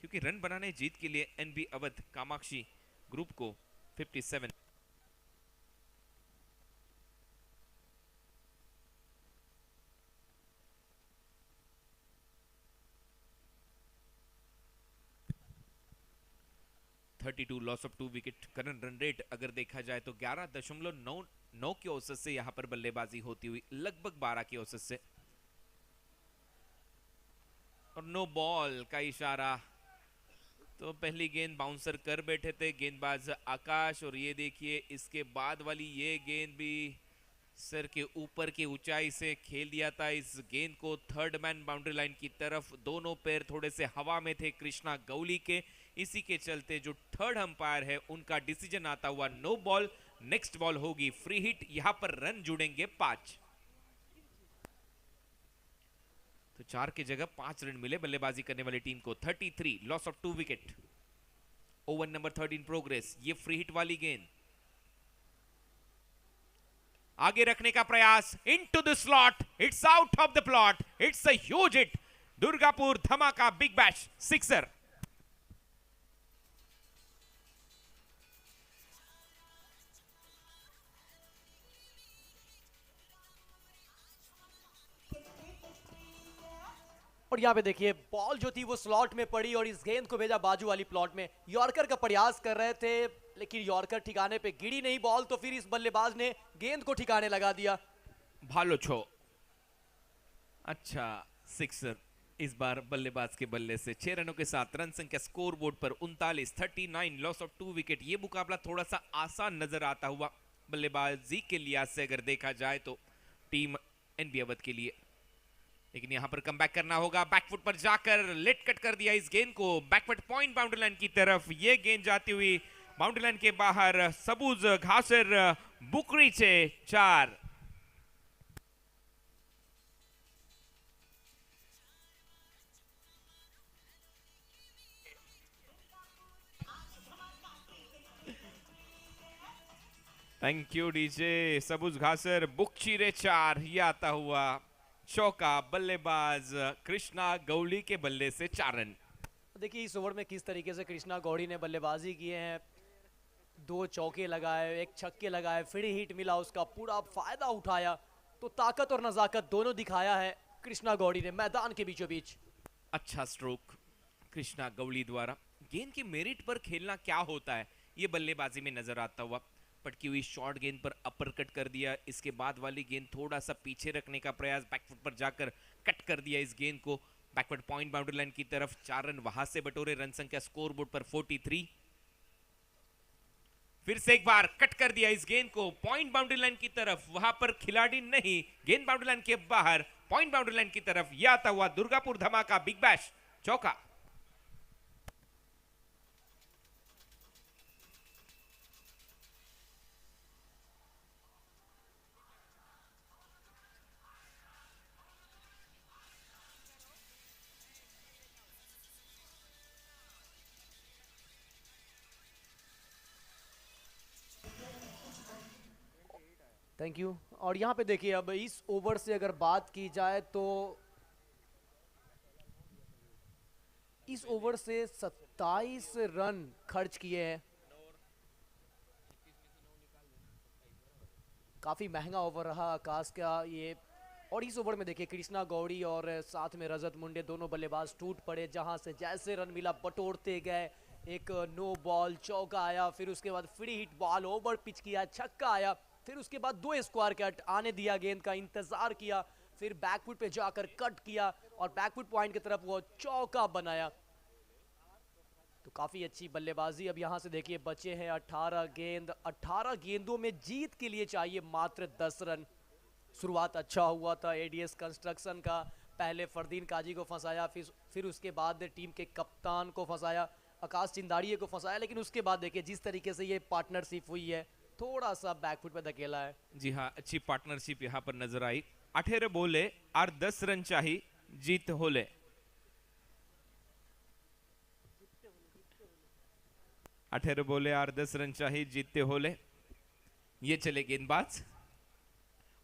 क्योंकि रन बनाने जीत के लिए एनबी अवध कामाक्षी ग्रुप को 57। Loss of 2 wicket. Current run rate अगर देखा जाए तो 11.99 के औसत से यहां पर बल्लेबाजी होती हुई, लगभग 12 के औसत से। और नो बॉल का इशारा, तो पहली गेंद बाउंसर कर बैठे थे गेंदबाज आकाश, और ये देखिए इसके बाद वाली ये गेंद भी सर के ऊपर की ऊंचाई से खेल दिया था इस गेंद को थर्ड मैन बाउंड्री लाइन की तरफ। दोनों पैर थोड़े से हवा में थे कृष्णा गौली के, इसी के चलते जो थर्ड अंपायर है उनका डिसीजन आता हुआ नो बॉल। नेक्स्ट बॉल होगी फ्री हिट, यहां पर रन जुड़ेंगे 5। तो 4 की जगह 5 रन मिले बल्लेबाजी करने वाली टीम को। 33 loss of 2 wicket. Over number 13 progress. ये फ्री हिट वाली गेंद आगे रखने का प्रयास, into the slot, it's out of the plot, it's a huge hit. Durgapur Dhamaka Big bash 6। और यहाँ पे देखिए बॉल जो थी वो स्लॉट में पड़ी और इस गेंद को भेजा बाजू वाली प्लॉट में। यॉर्कर का प्रयास कर रहे थे लेकिन यॉर्कर ठिकाने पे गिरी नहीं बॉल, तो फिर इस बल्लेबाज ने गेंद को ठिकाने लगा दिया। भालो छो, अच्छा 6 इस बार बल्लेबाज के बल्ले से। 6 रनों के साथ रन संख्या स्कोर बोर्ड पर 39 लॉस ऑफ 2 विकेट। ये मुकाबला थोड़ा सा आसान नजर आता हुआ बल्लेबाजी के लिहाज से अगर देखा जाए तो टीम एनबी अवध के लिए, लेकिन यहां पर कमबैक करना होगा। बैकफुट पर जाकर लेट कट कर दिया इस गेंद को बैकफुट पॉइंट बाउंड्री लाइन की तरफ। ये गेंद जाती हुई बाउंड्री लाइन के बाहर। सबूज घासर बुकरी से 4। Thank you DJ. सबूज घासर बुकचीरे 4। ये आता हुआ चौका बल्लेबाज कृष्णा गौड़ी के बल्ले से 4 रन। देखिए इस ओवर में किस तरीके से कृष्णा गौड़ी ने बल्लेबाजी किए हैं। 2 चौके लगाए, 1 छक्के लगाए, फिर हिट मिला, उसका पूरा फायदा उठाया। तो ताकत और नजाकत दोनों दिखाया है कृष्णा गौड़ी ने मैदान के बीचों बीच। अच्छा स्ट्रोक कृष्णा गौड़ी द्वारा। गेंद की मेरिट पर खेलना क्या होता है ये बल्लेबाजी में नजर आता हुआ। पटकी हुई शॉर्ट गेंद पर अपर कट कर दिया, इसके बाद वाली गेंद थोड़ा सा पीछे रखने का प्रयास, बैकफुट पर जाकर कट कर दिया इस गेंद को बैकवर्ड पॉइंट बाउंड्री लाइन की तरफ। 4 रन वहां से बटोरे। रन संख्या स्कोर बोर्ड पर 43। फिर से एक बार कट कर दिया इस गेंद को पॉइंट बाउंड्री लाइन की तरफ। वहां पर खिलाड़ी नहीं, गेंद बाउंड्री लाइन के बाहर पॉइंट बाउंड्री लाइन की तरफ। यह आता हुआ दुर्गापुर धमाका बिग बैश चौका। Thank you. और यहाँ पे देखिए अब इस ओवर से अगर बात की जाए तो इस ओवर से 27 रन खर्च किए हैं। काफी महंगा ओवर रहा आकाश का ये। और इस ओवर में देखिए कृष्णा गौड़ी और साथ में रजत मुंडे दोनों बल्लेबाज टूट पड़े, जहां से जैसे रन मिला बटोरते गए। एक नो बॉल चौका आया, फिर उसके बाद free hit ball over pitch किया, छक्का आया, फिर उसके बाद 2 स्क्वायर कट आने दिया, गेंद का इंतजार किया, फिर बैकफुट पे जाकर कट किया और बैकफुट पॉइंट की तरफ वो चौका बनाया। तो काफी अच्छी बल्लेबाजी। अब यहां से देखिए बचे हैं 18 गेंद। 18 गेंदों में जीत के लिए चाहिए मात्र 10 रन। शुरुआत अच्छा हुआ था एडीएस कंस्ट्रक्शन का, पहले फरदीन काजी को फंसाया, फिर उसके बाद टीम के कप्तान को फंसाया, आकाश चिंदाड़िया को फंसाया, लेकिन उसके बाद देखिए जिस तरीके से ये पार्टनरशिप हुई है, थोड़ा सा बैकफुट पे धकेला है। जी हाँ, अच्छी पार्टनरशिप यहाँ पर नजर आई। 18 बोले और 10 रन चाहिए जीत होले। अठारह बोले और 10 रन चाहिए जीतते होले। ये चले गेंदबाज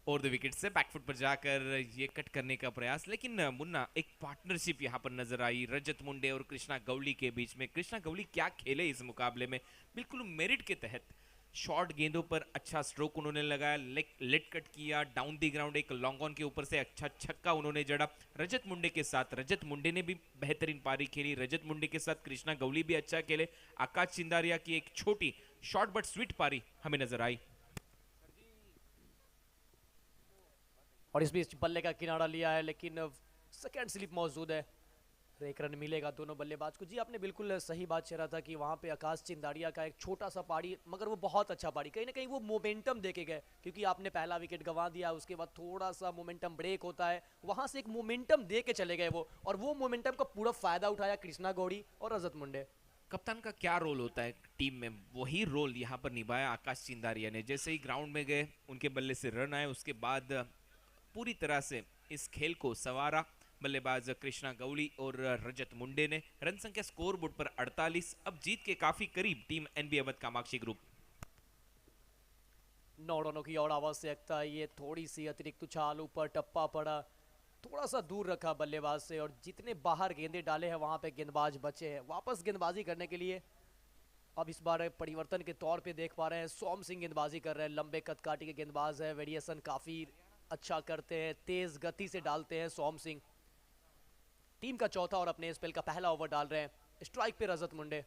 और द विकेट से बैकफुट पर जाकर ये कट करने का प्रयास, लेकिन मुन्ना एक पार्टनरशिप यहाँ पर नजर आई रजत मुंडे और कृष्णा गौली के बीच में। कृष्णा गौली क्या खेले इस मुकाबले में, बिल्कुल मेरिट के तहत शॉर्ट गेंदों पर अच्छा स्ट्रोक उन्होंने लगाया, लेट कट किया, डाउन दी ग्राउंड एक लॉन्ग ऑन के ऊपर से अच्छा छक्का उन्होंने जड़ा। रजत मुंडे के साथ रजत मुंडे ने भी बेहतरीन पारी खेली, रजत मुंडे के साथ कृष्णा गौली भी अच्छा खेले। आकाश चिंदारिया की एक छोटी शॉर्ट बट स्वीट पारी हमें नजर आई। और इस बीच बल्ले का किनारा लिया है, लेकिन सेकंड स्लिप मौजूद है, 1 रन मिलेगा दोनों बल्लेबाज को। जी आपने बिल्कुल सही बात छेड़ा था कि वहाँ पे आकाश चिंदाड़िया का एक छोटा सा पारी, मगर वो बहुत अच्छा पारी, कहीं ना कहीं वो मोमेंटम देके गए, क्योंकि आपने पहला विकेट गंवा दिया, उसके बाद थोड़ा सा मोमेंटम ब्रेक होता है, वहाँ से एक मोमेंटम दे के चले गए वो, और वो मोमेंटम का पूरा फायदा उठाया कृष्णा गौड़ी और रजत मुंडे। कप्तान का क्या रोल होता है टीम में, वही रोल यहाँ पर निभाया आकाश चिंदारिया ने। जैसे ही ग्राउंड में गए, उनके बल्ले से रन आए, उसके बाद पूरी तरह से इस खेल को संवारा बल्लेबाज कृष्णा गौली और रजत मुंडे ने। रन संख्या स्कोर बोर्ड पर 48। अब जीत के काफी करीब team NB Awadh Kamakshi group. 9 रनों की और आवश्यकता, ये थोड़ी सी अतिरिक्त उछाल, ऊपर टप्पा पड़ा, थोड़ा सा दूर रखा बल्लेबाज से, और जितने बाहर गेंदे डाले हैं वहां पे गेंदबाज बचे हैं वापस गेंदबाजी करने के लिए। अब इस बार परिवर्तन के तौर पे देख पा रहे हैं सोम सिंह गेंदबाजी कर रहे हैं, लंबे कदकाठी के गेंदबाज है, वेरिएशन काफी अच्छा करते हैं, तेज गति से डालते हैं सोम सिंह। टीम का चौथा और अपने स्पेल का पहला ओवर डाल रहे हैं। स्ट्राइक पे रजत मुंडे,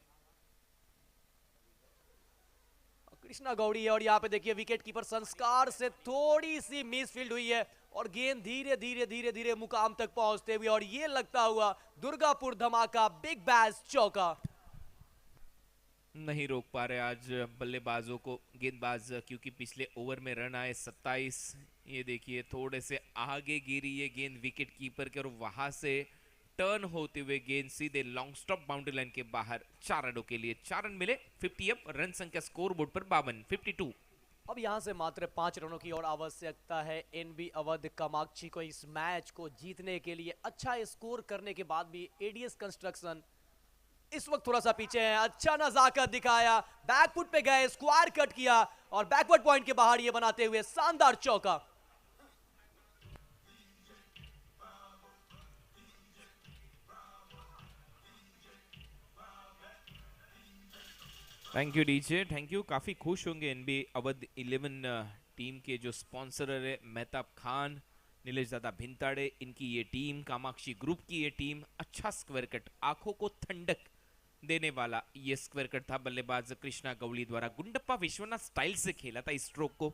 कृष्णा गौड़ी है, और यहाँ पे देखिए विकेट कीपर संस्कार से थोड़ी सी मिसफील्ड हुई है और गेंद धीरे धीरे धीरे धीरे मुकाम तक पहुंचते हुए, और ये लगता हुआ दुर्गापुर धमाका, बिग बैश चौका। नहीं रोक पा रहे आज बल्लेबाजों को गेंदबाज, क्योंकि पिछले ओवर में रन आए 27। ये देखिए थोड़े से आगे गिरी ये गेंद विकेट कीपर के, और वहां से टर्न होते हुए गेंद सीधे लॉन्ग स्टॉप बाउंड्री लाइन के बाहर। 4 रनों के लिए 4 रन मिले। 50 अप, रन संख्या स्कोर बोर्ड पर 52, 52। अब यहां से मात्र 5 रनों की और आवश्यकता है एनबी अवध कामाक्षी को इस मैच को जीतने के लिए। अच्छा स्कोर करने के बाद भी एडीएस कंस्ट्रक्शन इस वक्त थोड़ा सा पीछे है। अच्छा नजाकत दिखाया, बैकफुट पे गए, स्क्वायर कट किया और बैकवर्ड पॉइंट के बाहर ये बनाते हुए शानदार चौका। Thank you DJ, thank you. काफी खुश होंगे एनबी अवध 11 टीम के जो स्पॉन्सर है मेहताब खान, नीलेश दादा भिंताड़े, इनकी ये टीम, कामाक्षी ग्रुप की ये टीम। अच्छा स्क्वायर कट, आंखों को ठंडक देने वाला ये स्क्वायर कट था बल्लेबाज कृष्णा गौली द्वारा। गुंडप्पा विश्वनाथ स्टाइल से खेला था इस स्ट्रोक को।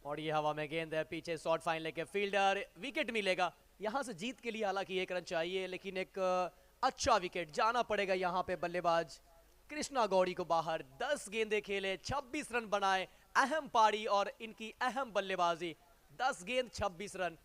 और ये हवा में गेंद है, पीछे शॉर्ट फाइन लेके फील्डर, विकेट मिलेगा। यहां से जीत के लिए हालांकि 1 रन चाहिए, लेकिन एक अच्छा विकेट जाना पड़ेगा यहां पे बल्लेबाज कृष्णा गौड़ी को बाहर। 10 गेंदे खेले, 26 रन बनाए, अहम पारी और इनकी अहम बल्लेबाजी। 10 गेंद 26 रन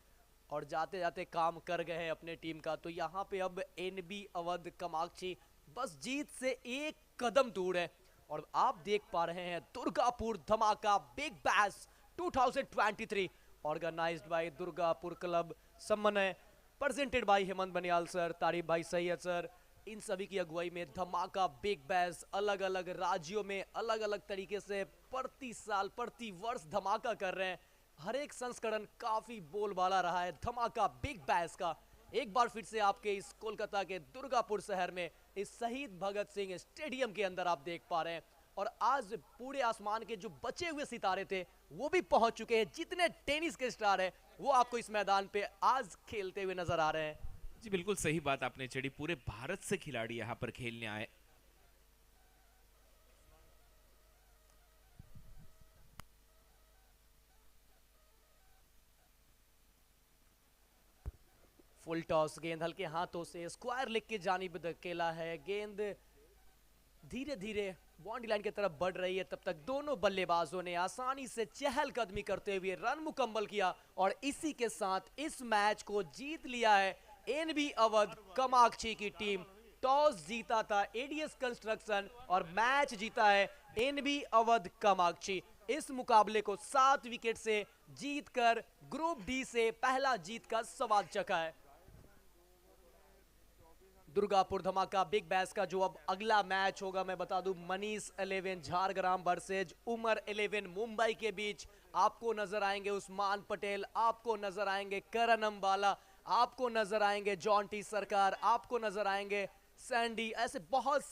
और जाते जाते काम कर गए हैं अपने टीम का। तो यहाँ पे अब एनबी अवध कामाक्षी बस जीत से 1 कदम दूर है। और आप देख पा रहे हैं Durgapur Dhamaka Big Bash 2023 organised by Durgapur club, Samanvay presented by Hemant Baniyal sir, Tarif Bhai Syed sir, इन सभी की अगुवाई में धमाका बिग बैश अलग अलग राज्यों में अलग अलग तरीके से प्रति साल प्रति वर्ष धमाका कर रहे हैं। हर एक संस्करण काफी बोलबाला रहा है धमाका बिग बैश का। एक बार फिर से आपके इस कोलकाता के दुर्गापुर शहर में इस शहीद भगत सिंह स्टेडियम के अंदर आप देख पा रहे हैं, और आज पूरे आसमान के जो बचे हुए सितारे थे वो भी पहुंच चुके हैं। जितने टेनिस के स्टार हैं वो आपको इस मैदान पे आज खेलते हुए नजर आ रहे हैं। जी बिल्कुल सही बात आपने छेड़ी, पूरे भारत से खिलाड़ी यहाँ पर खेलने आए। फुल टॉस, गेंद हल्के हाथों से स्क्वायर लेग की जानिब धकेला है। गेंद धीरे धीरे बाउंड्री लाइन की तरफ बढ़ रही है, तब तक दोनों बल्लेबाजों ने आसानी से चहलकदमी करते हुए रन मुकम्मल किया और इसी के साथ इस मैच को जीत लिया है एनबी अवध कामाक्षी की टीम। टॉस जीता था एडीएस कंस्ट्रक्शन और मैच जीता है एनबी अवध कामाक्षी। इस मुकाबले को 7 विकेट से जीतकर ग्रुप डी से पहला जीत का स्वाद चखा है। दुर्गापुर धमाका बिग बैश का जो अब अगला मैच होगा मैं बता दूं, मनीष 11 झारग्राम वर्सेज उमर 11 मुंबई के बीच। आपको नजर आएंगे उस्मान पटेल, आपको नजर आएंगे करण अंबाला, आपको नजर आएंगे जॉन टी सरकार, आपको नजर आएंगे सैंडी, ऐसे बहुत